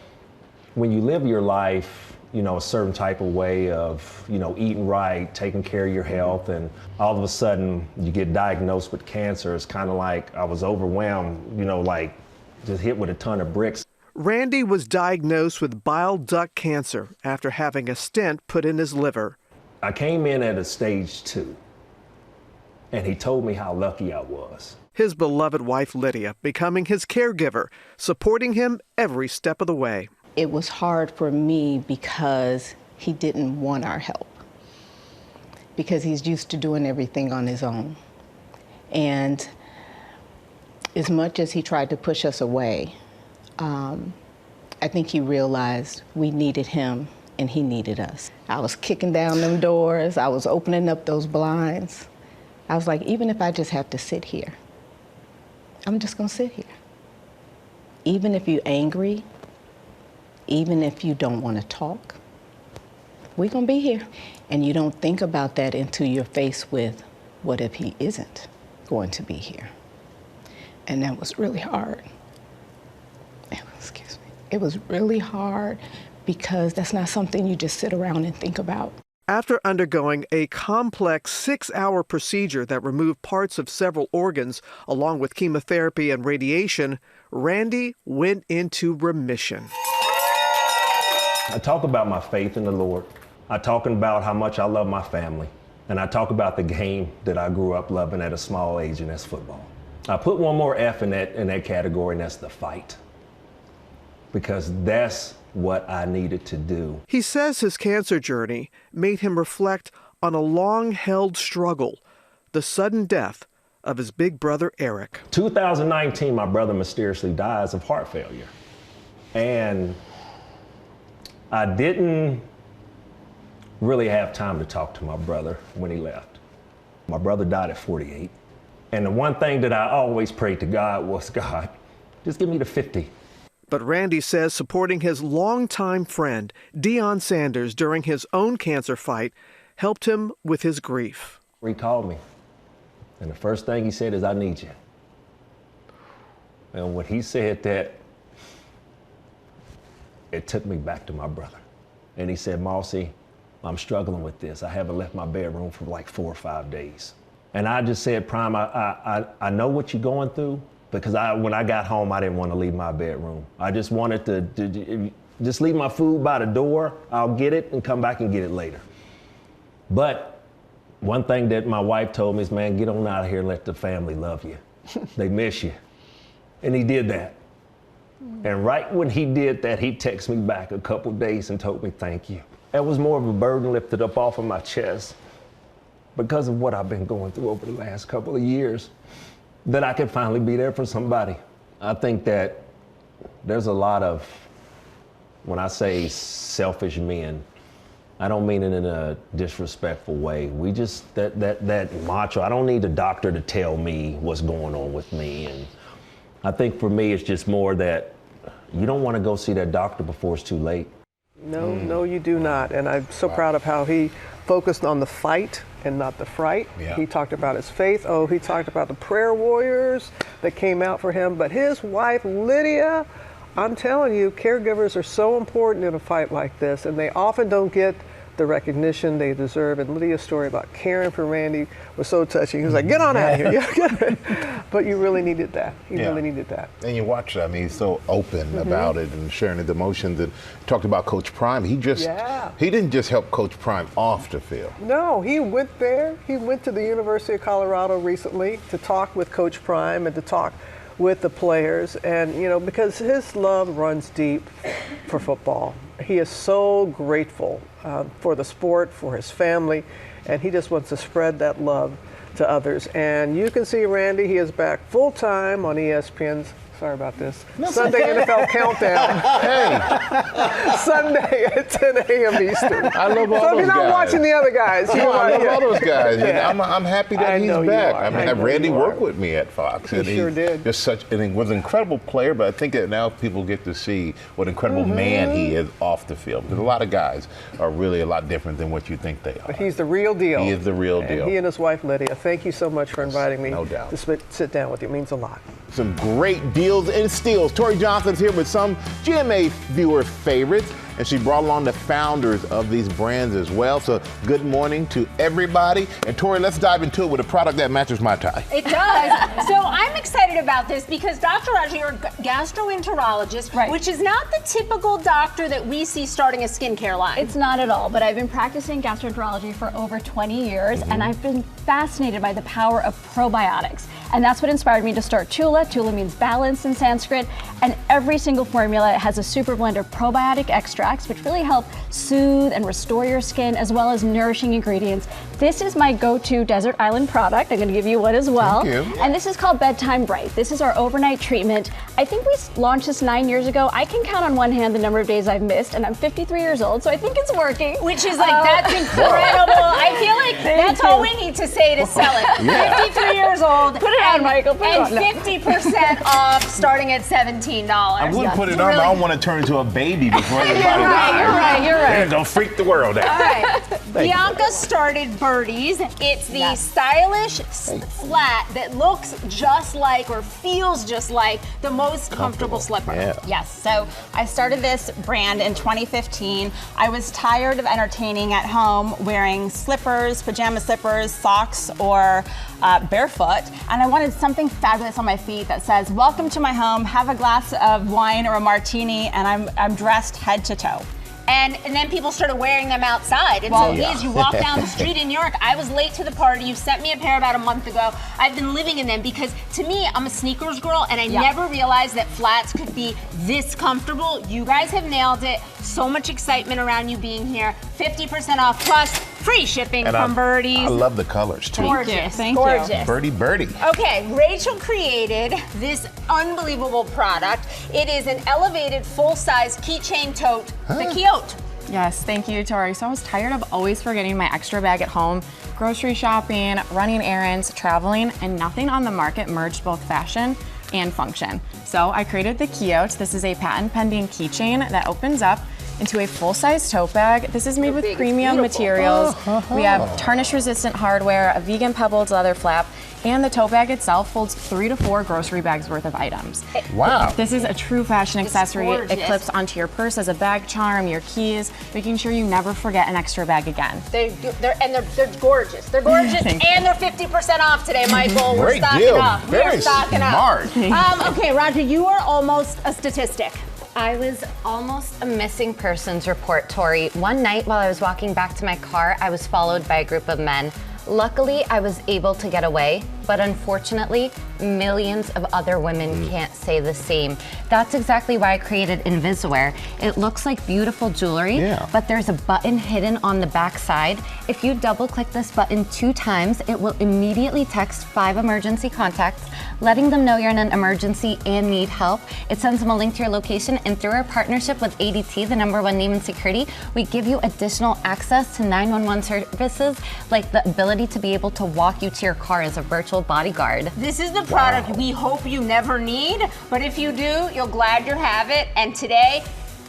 when you live your life, you know, a certain type of way of, you know, eating right, taking care of your health, and all of a sudden you get diagnosed with cancer, it's kind of like I was overwhelmed, you know, like just hit with a ton of bricks. Randy was diagnosed with bile duct cancer after having a stent put in his liver. I came in at a stage 2, and he told me how lucky I was. His beloved wife, Lydia, becoming his caregiver, supporting him every step of the way. It was hard for me because he didn't want our help, because he's used to doing everything on his own. And as much as he tried to push us away, I think he realized we needed him and he needed us. I was kicking down them doors. I was opening up those blinds. I was like, even if I just have to sit here, I'm just gonna sit here. Even if you're angry, even if you don't want to talk, we're gonna be here. And you don't think about that until you're faced with, what if he isn't going to be here? And that was really hard. Excuse me. It was really hard because that's not something you just sit around and think about. After undergoing a complex 6-hour procedure that removed parts of several organs, along with chemotherapy and radiation, Randy went into remission. I talk about my faith in the Lord. I talk about how much I love my family. And I talk about the game that I grew up loving at a small age, and that's football. I put one more F in that category, and that's the fight. Because that's what I needed to do. He says his cancer journey made him reflect on a long-held struggle, the sudden death of his big brother, Eric. 2019, my brother mysteriously dies of heart failure. And I didn't really have time to talk to my brother when he left. My brother died at 48. And the one thing that I always prayed to God was, God, just give me the 50. But Randy says supporting his longtime friend, Deion Sanders, during his own cancer fight helped him with his grief. He called me, and the first thing he said is, I need you. And when he said that, it took me back to my brother. And he said, Mossy, I'm struggling with this. I haven't left my bedroom for like 4 or 5 days. And I just said, Prime, I know what you're going through, because when I got home, I didn't want to leave my bedroom. I just wanted to just leave my food by the door. I'll get it and come back and get it later. But one thing that my wife told me is, man, get on out of here and let the family love you. They miss you. And he did that. And right when he did that, he texted me back a couple days and told me thank you. That was more of a burden lifted up off of my chest because of what I've been going through over the last couple of years, that I could finally be there for somebody. I think that there's a lot of, when I say selfish men, I don't mean it in a disrespectful way. We just, that macho, I don't need a doctor to tell me what's going on with me. And I think for me, it's just more that you don't want to go see that doctor before it's too late. No, you do not. And I'm so proud of how he focused on the fight and not the fright. Yeah. He talked about his faith. Oh, he talked about the prayer warriors that came out for him. But his wife, Lydia, I'm telling you, caregivers are so important in a fight like this, and they often don't get the recognition they deserve. And Lydia's story about caring for Randy was so touching. He was like, get on out of here. But you really needed that. You really needed that. And you watch it. I mean, he's so open about it and sharing the emotions. And talked about Coach Prime. He didn't just help Coach Prime off the field. No, he went there. He went to the University of Colorado recently to talk with Coach Prime and to talk with the players. And, you know, because his love runs deep for football. He is so grateful for the sport, for his family, and he just wants to spread that love to others. And you can see Randy, he is back full-time on ESPN's Sorry about this. Sunday NFL Countdown. Hey. Sunday at 10 a.m. Eastern. I love all So if those you're not guys. watching the other guys, you No, I are. love all those guys. Yeah. I'm happy that I he's know you back. are. I mean, I know Randy you worked are. with me at Fox. He and sure did. Just and he was an incredible player, but I think that now people get to see what an incredible man he is off the field. Because a lot of guys are really a lot different than what you think they are. But he's the real deal. He is the real And deal. he and his wife, Lydia, thank you so much for inviting me No doubt. to sit down with you. It means a lot. Some great deals and steals. Tori Johnson's here with some GMA viewer favorites, and she brought along the founders of these brands as well. So good morning to everybody. And Tori, let's dive into it with a product that matches my tie. It does. So I'm excited about this because Dr. Raja, you're a gastroenterologist, which is not the typical doctor that we see starting a skincare line. It's not at all, but I've been practicing gastroenterology for over 20 years, and I've been fascinated by the power of probiotics. And that's what inspired me to start Tula. Tula means balance in Sanskrit, and every single formula has a super blend of probiotic extracts, which really help soothe and restore your skin, as well as nourishing ingredients. This is my go-to desert island product. I'm gonna give you one as well. Thank you. And this is called Bedtime Bright. This is our overnight treatment. I think we launched this 9 years ago. I can count on one hand the number of days I've missed, and I'm 53 years old, so I think it's working. Which is like, that's incredible. I feel like that's all we need to say to sell it. Yeah. 53 years old. Put it on, Michael. Put it and on. No. 50% off starting at $17. I would put it on, but I don't want to turn into a baby before everybody dies. You're right. They're gonna freak the world out. All right. Bianca started Birdies. It's the stylish flat that looks just like or feels just like the most comfortable slipper. Yeah. Yes, so I started this brand in 2015. I was tired of entertaining at home wearing slippers, pajama slippers, socks, or barefoot, and I wanted something fabulous on my feet that says, welcome to my home, have a glass of wine or a martini, and I'm dressed head to toe. And then people started wearing them outside. And so Liz, you walk down the street in New York. I was late to the party. You sent me a pair about a month ago. I've been living in them because to me, I'm a sneakers girl and I never realized that flats could be this comfortable. You guys have nailed it. So much excitement around you being here. 50% off plus free shipping from Birdies. I love the colors too. Gorgeous, Thank gorgeous. Birdie. Okay, Rachel created this unbelievable product. It is an elevated full-size keychain tote, the Kyote. Yes, thank you, Tori. So I was tired of always forgetting my extra bag at home, grocery shopping, running errands, traveling, and nothing on the market merged both fashion and function. So I created the Kyote. This is a patent-pending keychain that opens up into a full-size tote bag. This is made with premium materials. We have tarnish-resistant hardware, a vegan pebbled leather flap, and the tote bag itself holds 3 to 4 grocery bags worth of items. Wow. This is a true fashion accessory. gorgeous. It clips onto your purse as a bag charm, your keys, making sure you never forget an extra bag again. They're gorgeous. They're gorgeous, Thank and they're 50% off today, Michael. We're Great stocking deal. up. Very We're stocking smart. up. Okay, Roger, you are almost a statistic. I was almost a missing persons report, Tori. One night while I was walking back to my car, I was followed by a group of men. Luckily, I was able to get away, but unfortunately, millions of other women can't say the same. That's exactly why I created Inviswear. It looks like beautiful jewelry, but there's a button hidden on the back side. If you double click this button 2 times, it will immediately text 5 emergency contacts, letting them know you're in an emergency and need help. It sends them a link to your location, and through our partnership with ADT, the #1 name in security, we give you additional access to 911 services, like the ability to be able to walk you to your car as a virtual bodyguard. This is the product we hope you never need, but if you do, you'll glad you have it. And today,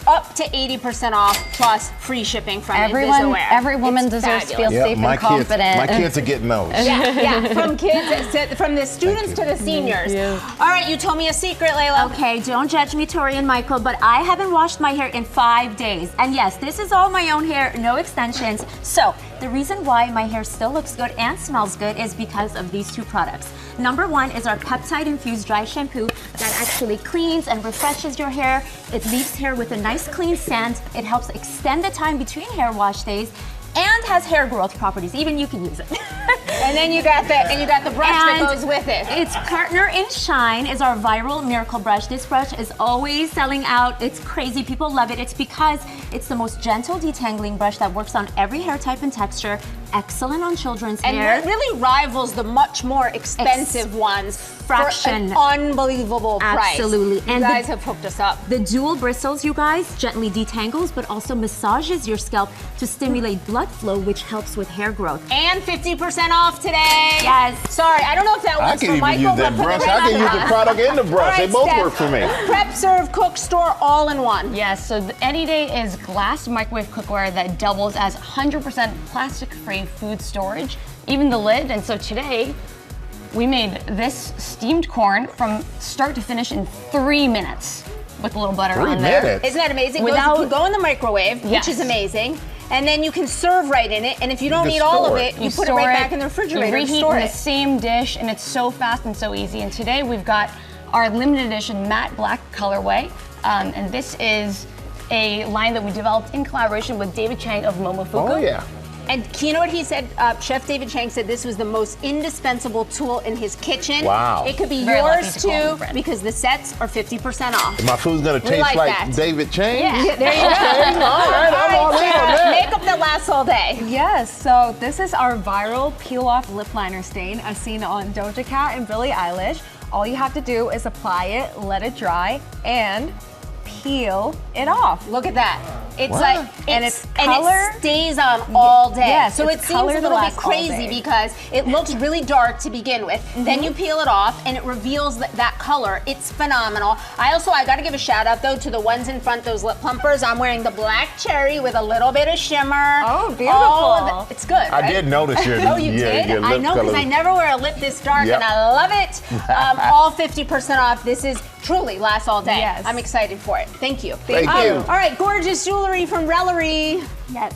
up to 80% off plus free shipping from Inviswear. Every woman deserves to feel safe and confident. My kids are getting those. Yeah, from kids, from the students to the seniors. All right, you told me a secret, Layla. Okay, don't judge me, Tori and Michael, but I haven't washed my hair in 5 days. And yes, this is all my own hair, no extensions. So the reason why my hair still looks good and smells good is because of these 2 products. #1 is our peptide-infused dry shampoo that actually cleans and refreshes your hair. It leaves hair with a nice clean scent. It helps extend the time between hair wash days and has hair growth properties. Even you can use it. And then you got the brush that goes with it. Its partner in shine is our viral miracle brush. This brush is always selling out. It's crazy. People love it. It's because it's the most gentle detangling brush that works on every hair type and texture. Excellent on children's hair. And it really rivals the much more expensive ones fraction. for an unbelievable price. Absolutely. You guys have hooked us up. The dual bristles, you guys, gently detangles, but also massages your scalp to stimulate blood flow, which helps with hair growth. And 50% off today. Yes. Sorry, I don't know if that works for Michael. I can even use that brush. I can use the product and the brush. They both work for me. Prep, serve, cook, store, all in one. Yes, so Any Day is glass microwave cookware that doubles as 100% plastic-free food storage, even the lid. And so today, we made this steamed corn from start to finish in 3 minutes with a little butter on there. Isn't that amazing? You can go in the microwave, which is amazing. And then you can serve right in it. And if you don't eat all of it, you put it right back in the refrigerator. You reheat in the same dish, and it's so fast and so easy. And today we've got our limited edition matte black colorway. And this is a line that we developed in collaboration with David Chang of Momofuku. Oh, yeah. And you know what he said? Chef David Chang said this was the most indispensable tool in his kitchen. Wow. It could be Very yours lucky to call him too, a friend. because the sets are 50% off. My food's gonna taste like David Chang? Yeah, there you go. Okay, all right, I'm all in on that. Makeup that lasts all day. Yes, so this is our viral peel-off lip liner stain as seen on Doja Cat and Billie Eilish. All you have to do is apply it, let it dry, and peel it off. Look at that. It's Wow. like, And it's color- and it stays on all day. Yes, so it it's seems color a that little bit lasts all crazy day. because it looks really dark to begin with. Then you peel it off and it reveals that color. It's phenomenal. I gotta give a shout out though to the ones in front, those lip plumpers. I'm wearing the black cherry with a little bit of shimmer. Oh, beautiful. It's good, right? I did notice your Oh, you did? your I lip know, because color. I never wear a lip this dark Yep. and I love it. All 50% off. This is truly lasts all day. Yes. I'm excited for it. Thank you. Thank you. All right, gorgeous jewelry from Rellery. Yes.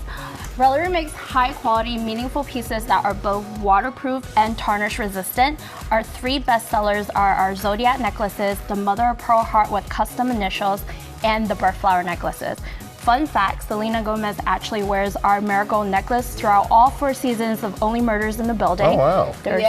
Rellery makes high quality, meaningful pieces that are both waterproof and tarnish resistant. Our 3 bestsellers are our Zodiac necklaces, the mother of pearl heart with custom initials, and the birth flower necklaces. Fun fact, Selena Gomez actually wears our marigold necklace throughout all 4 seasons of Only Murders in the Building. Oh, wow. There's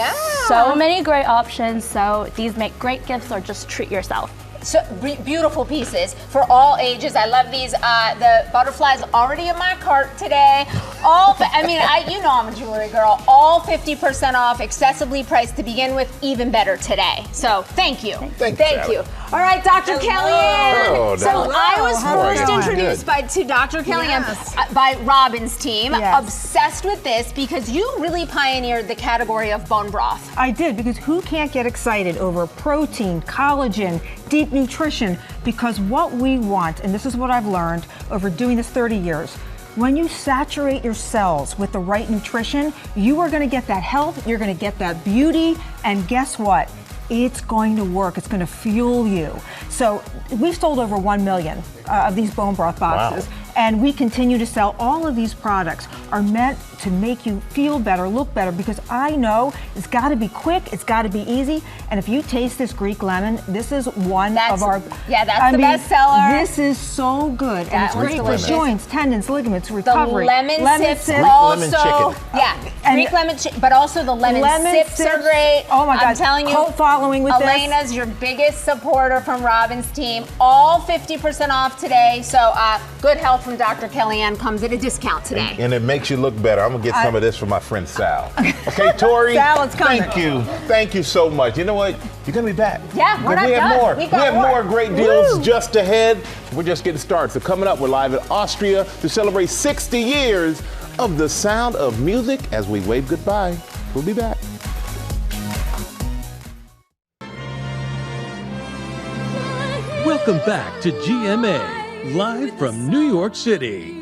so many great options, so these make great gifts or just treat yourself. So beautiful pieces for all ages. I love these. The butterflies already in my cart today. You know I'm a jewelry girl. All 50% off, accessibly priced to begin with. Even better today. So thank you. Thank you. All right, Dr. Kellyanne. Hello, So Dr. I was How are first you? introduced to Dr. Kellyanne by Robin's team. Obsessed with this because you really pioneered the category of bone broth. I did, because who can't get excited over protein, collagen, deep nutrition? Because what we want, and this is what I've learned over doing this 30 years, when you saturate your cells with the right nutrition, you are going to get that health, you're going to get that beauty, and guess what? It's going to work. It's going to fuel you. So we've sold over 1 million of these bone broth boxes. Wow. And we continue to sell. All of these products are meant to make you feel better, look better, because I know it's got to be quick, it's got to be easy. And if you taste this Greek lemon, this is one of our... that's the best seller. This is so good. That And it's one's great delicious. for joints, tendons, ligaments, recovery. The lemon sips sip. also, And Greek lemon chicken, but also the lemon sips are great. Oh my God, I'm telling you, cult following with this. Elena's your biggest supporter from Robin's team. All 50% off today. So good health from Dr. Kellyanne comes at a discount today. And it makes you look better. I'm gonna get some of this for my friend Sal. Okay, Tori. Sal, it's coming. Thank you so much. You know what? You're gonna be back. Yeah, we're not we have done. more. We've We got have more. more great deals just ahead. We're just getting started. So coming up, we're live in Austria to celebrate 60 years of the sound of music as we wave goodbye. We'll be back. Welcome back to GMA, live from New York City.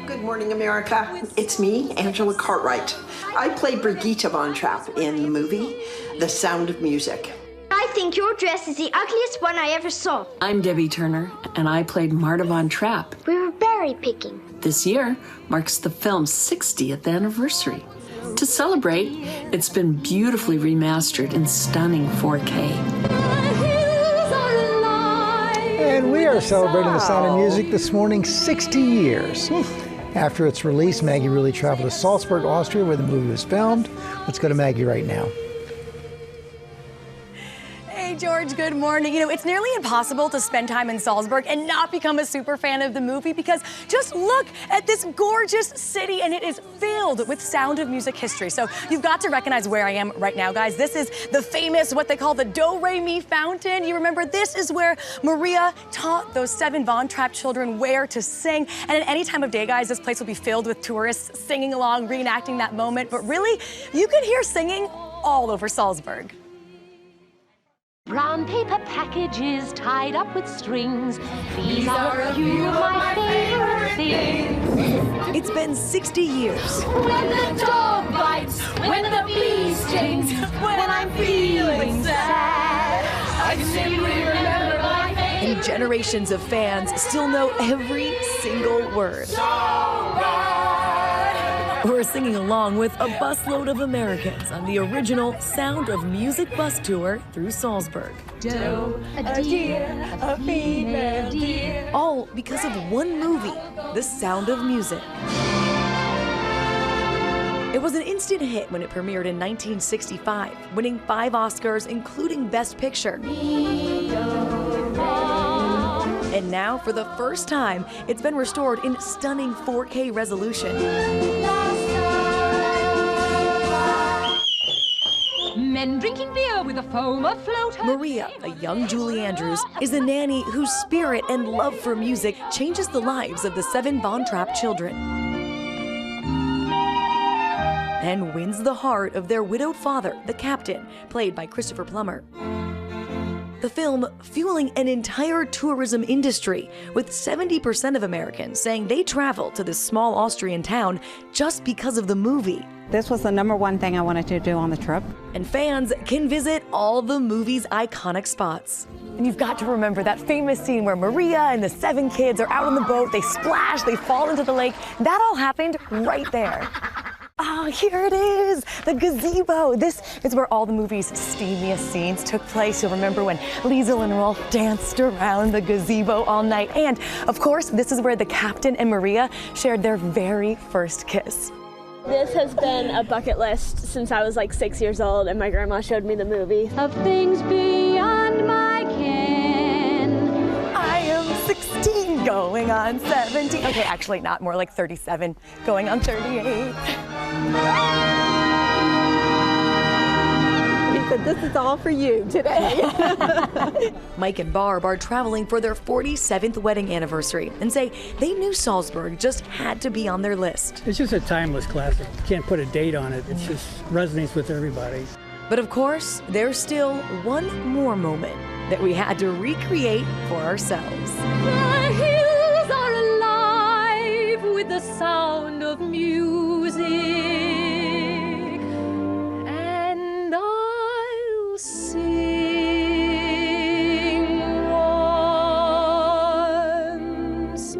Good morning, America. It's me, Angela Cartwright. I played Brigitte Von Trapp in the movie The Sound of Music. I think your dress is the ugliest one I ever saw. I'm Debbie Turner, and I played Marta Von Trapp. We were berry picking. This year marks the film's 60th anniversary. To celebrate, it's been beautifully remastered in stunning 4K. And we are celebrating the sound of music this morning, 60 years. After its release, Maggie really traveled to Salzburg, Austria, where the movie was filmed. Let's go to Maggie right now. Hey, George, good morning. You know, it's nearly impossible to spend time in Salzburg and not become a super fan of the movie because just look at this gorgeous city and it is filled with Sound of Music history. So you've got to recognize where I am right now, guys. This is the famous, what they call the Do-Re-Mi fountain. You remember this is where Maria taught those 7 Von Trapp children where to sing. And at any time of day, guys, this place will be filled with tourists singing along, reenacting that moment. But really, you can hear singing all over Salzburg. Brown paper packages tied up with strings. These are a few of my favorite things. It's been 60 years. When the dog bites, when the bee stings, when I'm feeling sad, I simply remember my favorite. And generations of fans still know every single word. We're singing along with a busload of Americans on the original Sound of Music bus tour through Salzburg. Doe, a deer, a female deer. All because of one movie, The Sound of Music. It was an instant hit when it premiered in 1965, winning 5 Oscars, including Best Picture. And now, for the first time, it's been restored in stunning 4K resolution. Men drinking beer with a foam afloat. Maria, a young Julie Andrews, is a nanny whose spirit and love for music changes the lives of the 7 Von Trapp children and wins the heart of their widowed father, the captain, played by Christopher Plummer. The film fueling an entire tourism industry, with 70% of Americans saying they traveled to this small Austrian town just because of the movie. This was the #1 thing I wanted to do on the trip. And fans can visit all the movie's iconic spots. And you've got to remember that famous scene where Maria and the 7 kids are out on the boat, they splash, they fall into the lake. That all happened right there. Oh, here it is, the gazebo. This is where all the movie's steamiest scenes took place. You'll remember when Liesl and Rolf danced around the gazebo all night. And, of course, this is where the captain and Maria shared their very first kiss. This has been a bucket list since I was like 6 years old and my grandma showed me the movie. Of things beyond my ken. I am 16 going on 17. Okay, actually not, more like 37 going on 38. He said, this is all for you today. Mike and Barb are traveling for their 47th wedding anniversary and say they knew Salzburg just had to be on their list. It's just a timeless classic. You can't put a date on it. It just resonates with everybody. But of course, there's still one more moment that we had to recreate for ourselves. The hills are alive with the sound of music, and I'll sing once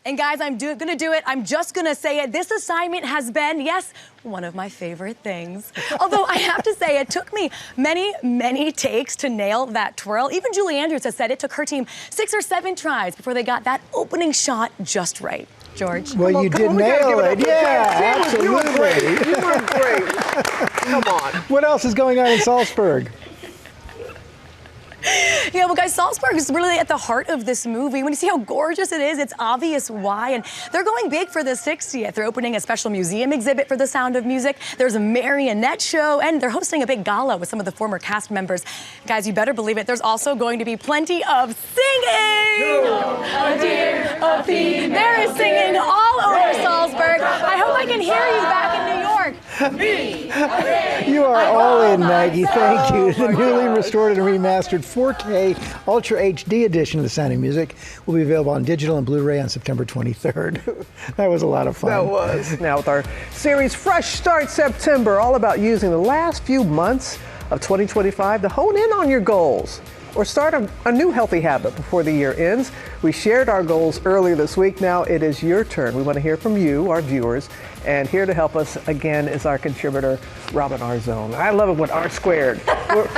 And guys, I'm gonna do it. I'm just gonna say it. This assignment has been, yes, one of my favorite things. Although I have to say, it took me many, many takes to nail that twirl. Even Julie Andrews has said it took her team 6 or 7 tries before they got that opening shot just right. George? Well, you did nail it. Yeah, absolutely. You were great. You were great. Come on. What else is going on in Salzburg? Yeah, well, guys, Salzburg is really at the heart of this movie. When you see how gorgeous it is, it's obvious why. And they're going big for the 60th. They're opening a special museum exhibit for The Sound of Music. There's a marionette show, and they're hosting a big gala with some of the former cast members. Guys, you better believe it. There's also going to be plenty of singing. A deer, a female. There is singing all over Salzburg. I hope I can hear you back in New York. You are all in, Maggie. Thank you. The newly restored and remastered 4K Ultra HD edition of The Sound of Music will be available on digital and Blu-ray on September 23rd. That was a lot of fun. That was. Now with our series Fresh Start September, all about using the last few months of 2025 to hone in on your goals. or start a new healthy habit before the year ends. We shared our goals earlier this week. Now it is your turn. We want to hear from you, our viewers. And here to help us again is our contributor, Robin Arzón. I love it when R squared.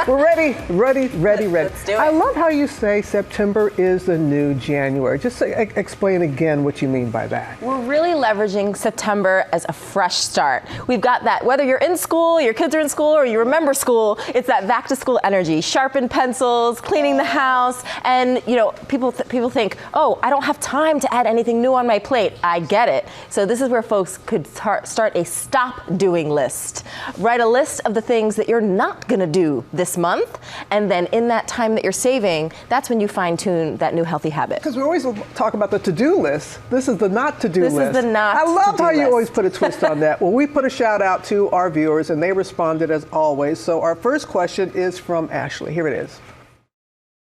We're ready. Let's do it. I love how you say September is the new January. Just explain again what you mean by that. We're really leveraging September as a fresh start. We've got that, whether you're in school, your kids are in school, or you remember school, it's that back to school energy. Sharpened pencils, cleaning the house, and people think, oh, I don't have time to add anything new on my plate. I get it. So this is where folks could start a stop doing list. Write a list of the things that you're not gonna do this month, and then in that time that you're saving, that's when you fine tune that new healthy habit. Because we always talk about the to-do list. This is the not to-do list. This is the not I love how list. you always put a twist on that. Well, we put a shout out to our viewers and they responded as always. So our first question is from Ashley. Here it is.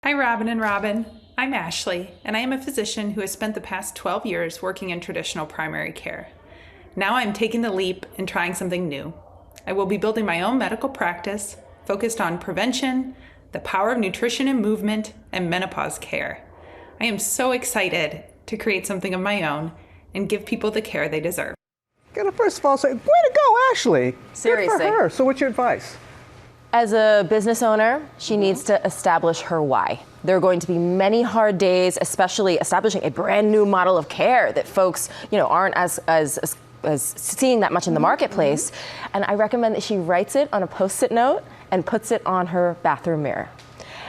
Hi, Robin and Robin. I'm Ashley, and I am a physician who has spent the past 12 years working in traditional primary care. Now I'm taking the leap and trying something new. I will be building my own medical practice focused on prevention, the power of nutrition and movement, and menopause care. I am so excited to create something of my own and give people the care they deserve. Gotta first of all say, way to go, Ashley. Seriously. Good for her. So what's your advice? As a business owner, she needs to establish her why. There are going to be many hard days, especially establishing a brand new model of care that folks, aren't as seeing that much in the marketplace. And I recommend that she writes it on a Post-it note and puts it on her bathroom mirror.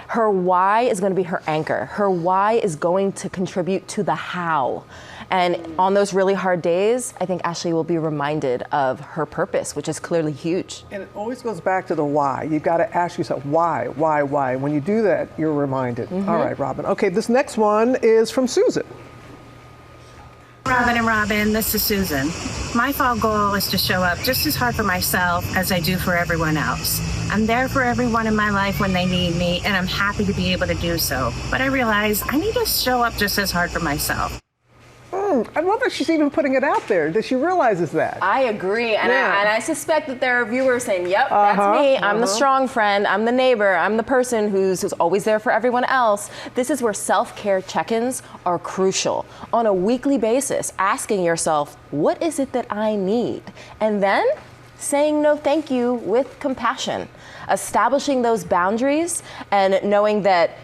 Her why is going to be her anchor. Her why is going to contribute to the how. And on those really hard days, I think Ashley will be reminded of her purpose, which is clearly huge. And it always goes back to the why. You've got to ask yourself, why? When you do that, you're reminded. All right, Robin. Okay, this next one is from Susan. Robin and Robin, this is Susan. My fall goal is to show up just as hard for myself as I do for everyone else. I'm there for everyone in my life when they need me, and I'm happy to be able to do so. But I realize I need to show up just as hard for myself. I love that she's even putting it out there, that she realizes that. I agree, and I suspect that there are viewers saying, yep, that's me. I'm the strong friend. I'm the neighbor. I'm the person who's always there for everyone else. This is where self-care check-ins are crucial. On a weekly basis, asking yourself, what is it that I need? And then saying no thank you with compassion. Establishing those boundaries and knowing that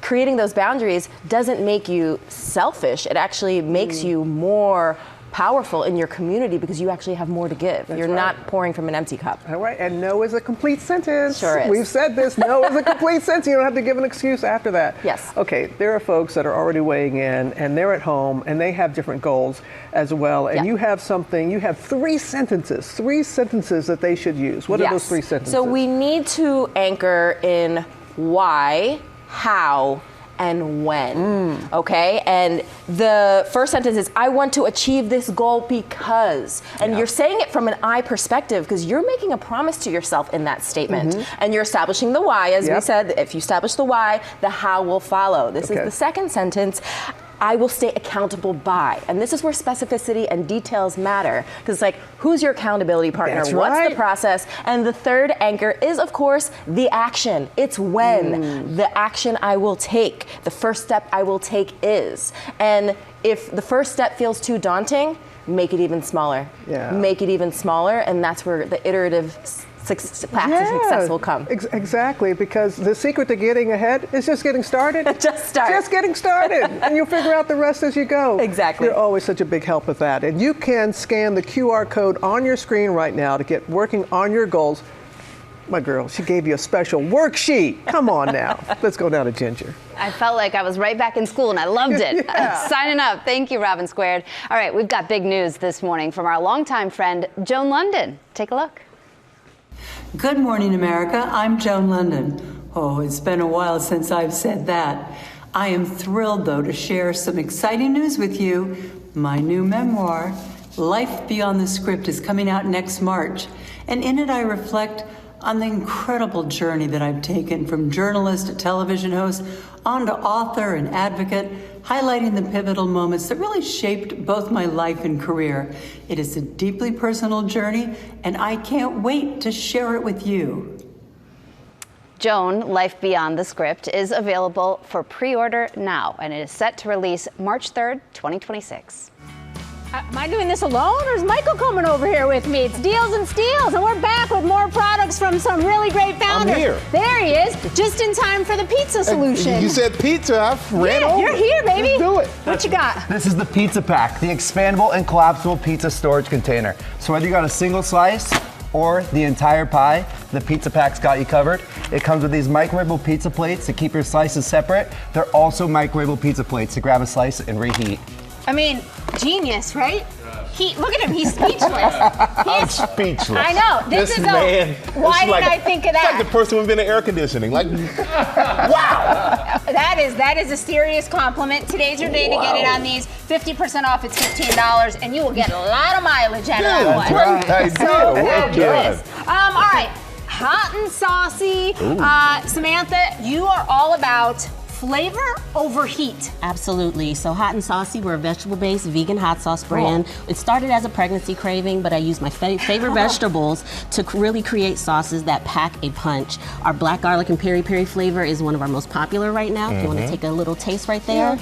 creating those boundaries doesn't make you selfish. It actually makes you more powerful in your community because you actually have more to give. You're not pouring from an empty cup. All right, and no is a complete sentence. Sure is. We've said this, no is a complete sentence. You don't have to give an excuse after that. Yes. Okay, there are folks that are already weighing in and they're at home and they have different goals as well. And you have three sentences that they should use. What are those three sentences? So we need to anchor in why, how, and when, okay? And the first sentence is, I want to achieve this goal because. And you're saying it from an I perspective because you're making a promise to yourself in that statement. And you're establishing the why, as we said. If you establish the why, the how will follow. This is the second sentence. I will stay accountable by. And this is where specificity and details matter. Because it's like, who's your accountability partner? That's What's the process? And the third anchor is, of course, the action. It's when. The action I will take. The first step I will take is. And if the first step feels too daunting, make it even smaller. Make it even smaller. And that's where the iterative success will come. Exactly, because the secret to getting ahead is just getting started. Just getting started, and you'll figure out the rest as you go. Exactly. You're always such a big help with that. And you can scan the QR code on your screen right now to get working on your goals. My girl, she gave you a special worksheet. Come on now. Let's go down to Ginger. I felt like I was right back in school and I loved it. Signing up. Thank you, Robin Squared. All right, we've got big news this morning from our longtime friend, Joan London. Take a look. Good morning, America. I'm Joan London. Oh, it's been a while since I've said that. I am thrilled, though, to share some exciting news with you. My new memoir, Life Beyond the Script, is coming out next March. And in it, I reflect on the incredible journey that I've taken from journalist to television host on to author and advocate, highlighting the pivotal moments that really shaped both my life and career. It is a deeply personal journey, and I can't wait to share it with you. Joan, Life Beyond the Script, is available for pre-order now, and it is set to release March 3rd, 2026. Am I doing this alone, or is Michael coming over here with me? It's Deals and Steals, and we're back with more products from some really great founders. I'm here. There he is, just in time for the pizza solution. You said pizza, I ran over. You're here, baby. Let's do it. What you got? This is the Pizza Pack, the expandable and collapsible pizza storage container. So whether you got a single slice or the entire pie, the Pizza Pack's got you covered. It comes with these microwavable pizza plates to keep your slices separate. They're also microwavable pizza plates to grab a slice and reheat. I mean, genius, right? Look at him, he's speechless. I'm speechless. I know. Why didn't I think of that? It's like the person who invented air conditioning. Like, wow! That is a serious compliment. Today's your day to get it on these. 50% off, it's $15, and you will get a lot of mileage out of that one. Great idea. So Well done. all right, hot and saucy. Samantha, you are all about flavor over heat. Absolutely. So Hot and Saucy, we're a vegetable-based vegan hot sauce brand. It started as a pregnancy craving, but I use my favorite vegetables to really create sauces that pack a punch. Our black garlic and peri-peri flavor is one of our most popular right now. If you want to take a little taste right there.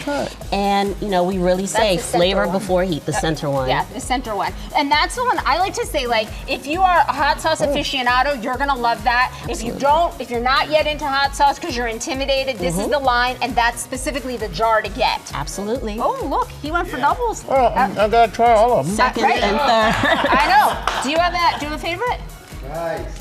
And you know, we really say flavor before heat, the center one. Yeah, the center one. And that's the one I like to say, like, if you are a hot sauce aficionado, you're gonna love that. Absolutely. If you're not yet into hot sauce because you're intimidated, this is the line, and that's specifically the jar to get. Absolutely. Oh, look, he went for doubles. Oh, I gotta try all of them. Second and third. I know. Do you have that? Do you have a favorite? Nice.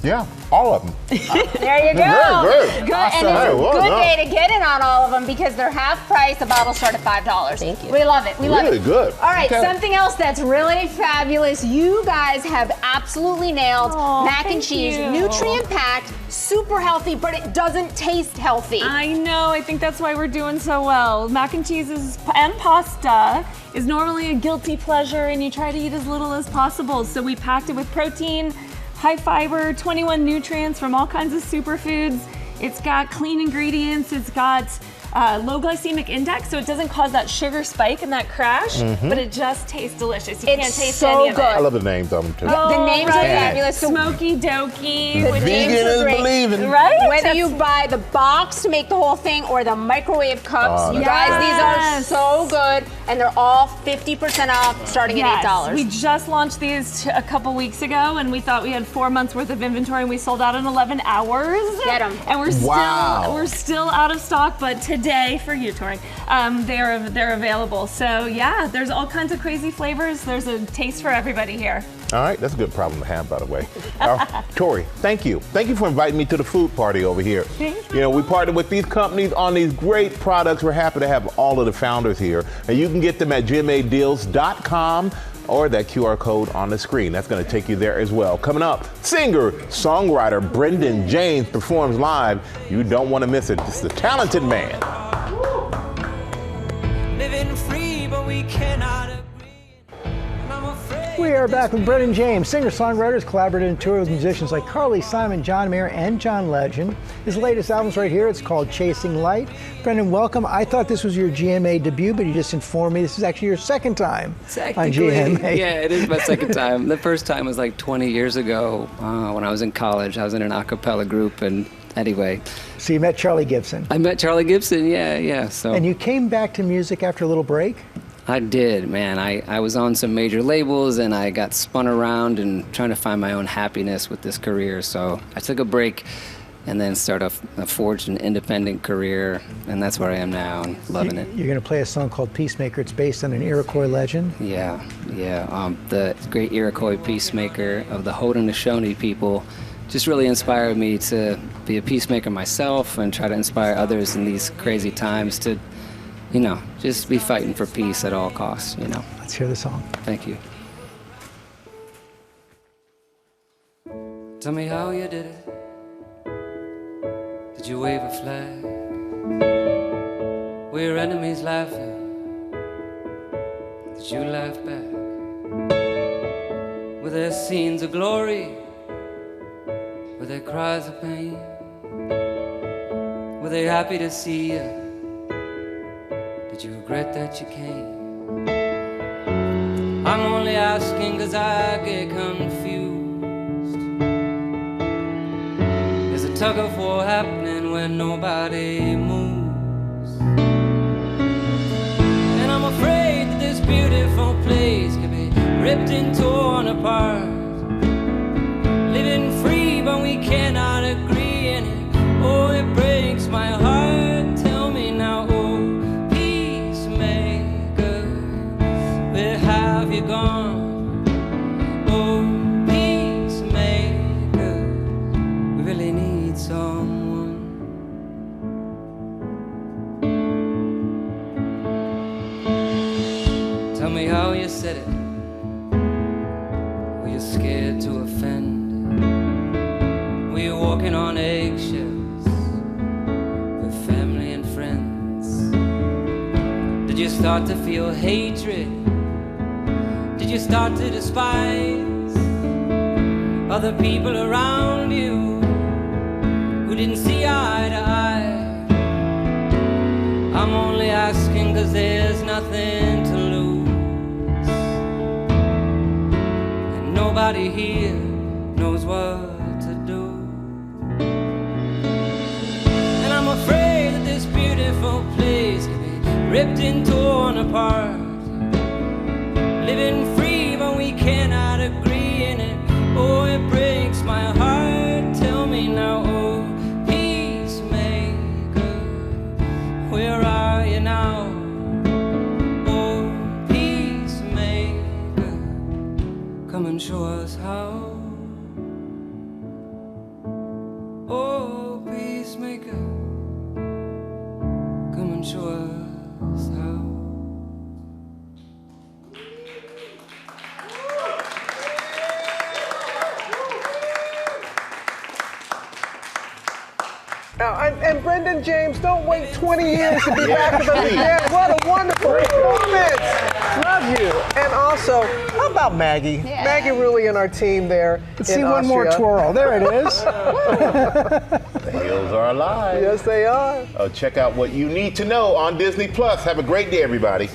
Yeah, all of them. There you go. Very good. And it's a good day to get in on all of them because they're half price. The bottles start at $5. Thank you. We love it. We love it. Really good. All right, something else that's really fabulous. You guys have absolutely nailed mac and cheese. Nutrient packed, super healthy, but it doesn't taste healthy. I know. I think that's why we're doing so well. Mac and cheese and pasta is normally a guilty pleasure, and you try to eat as little as possible. So we packed it with protein, high fiber, 21 nutrients from all kinds of superfoods. It's got clean ingredients. It's got low glycemic index, so it doesn't cause that sugar spike and that crash, but it just tastes delicious. You can't taste so any of good. it. I love the names of them too. The names are fabulous. Smoky Dokey. The names are great. Believing. Right? Whether you buy the box to make the whole thing or the microwave cups, you guys, these are so good, and they're all 50% off, starting at $8. We just launched these a couple weeks ago, and we thought we had 4 months worth of inventory, and we sold out in 11 hours. Get them. And we're still out of stock, but today for you, Tori, they're available. So yeah, there's all kinds of crazy flavors. There's a taste for everybody here. All right, that's a good problem to have, by the way. Tori, thank you. Thank you for inviting me to the food party over here. You know, we partnered with these companies on these great products. We're happy to have all of the founders here. And you can get them at gmadeals.com or that QR code on the screen. That's going to take you there as well. Coming up, singer, songwriter Brendan James performs live. You don't want to miss it. This is a talented man. Living free, but we cannot agree. We are back with Brendan James, singer-songwriters, collaborated and toured with musicians like Carly Simon, John Mayer, and John Legend. His latest album's right here. It's called Chasing Light. Brendan, welcome. I thought this was your GMA debut, but you just informed me this is actually your second time on GMA. Yeah, it is my second time. The first time was like 20 years ago when I was in college. I was in an a cappella group, and anyway. So you met Charlie Gibson. I met Charlie Gibson, yeah. So. And you came back to music after a little break? I did, man. I was on some major labels, and I got spun around and trying to find my own happiness with this career. So I took a break and then forged an independent career, and that's where I am now, and loving it. You're going to play a song called Peacemaker. It's based on an Iroquois legend. Yeah. The great Iroquois peacemaker of the Haudenosaunee people just really inspired me to be a peacemaker myself and try to inspire others in these crazy times to, just be fighting for peace at all costs, Let's hear the song. Thank you. Tell me how you did it. Did you wave a flag? Were your enemies laughing? Did you laugh back? Were there scenes of glory? Were there cries of pain? Were they happy to see you? Did you regret that you came? I'm only asking 'cause I get confused. There's a tug of war happening when nobody moves. And I'm afraid that this beautiful place could be ripped and torn apart. Living free, but we cannot agree in it. Oh, it breaks my heart. Tell me now, oh, peacemaker, where have you gone? Oh, peacemaker, we really need someone. Tell me how you said it. Were you scared to offend? Were you walking on eggshells with family and friends? Did you start to feel hatred? Did you start to despise other people around you who didn't see eye to eye? I'm only asking 'cause there's nothing to lose, and nobody here knows what to do. And I'm afraid that this beautiful place can be ripped and torn apart. Living free, but we cannot agree in it. Oh, it breaks my heart. Tell me now, oh, peacemaker, where are you now? Oh, peacemaker, come and show us how. Oh, peacemaker, come and show us how. And Brendan James, don't wait 20 years to be back with us again. What a wonderful performance. Love you. And also, how about Maggie? Yeah. Maggie Rulli and our team there. Let's see one more twirl. There it is. The Hills are alive. Yes, they are. Check out what you need to know on Disney Plus. Have a great day, everybody.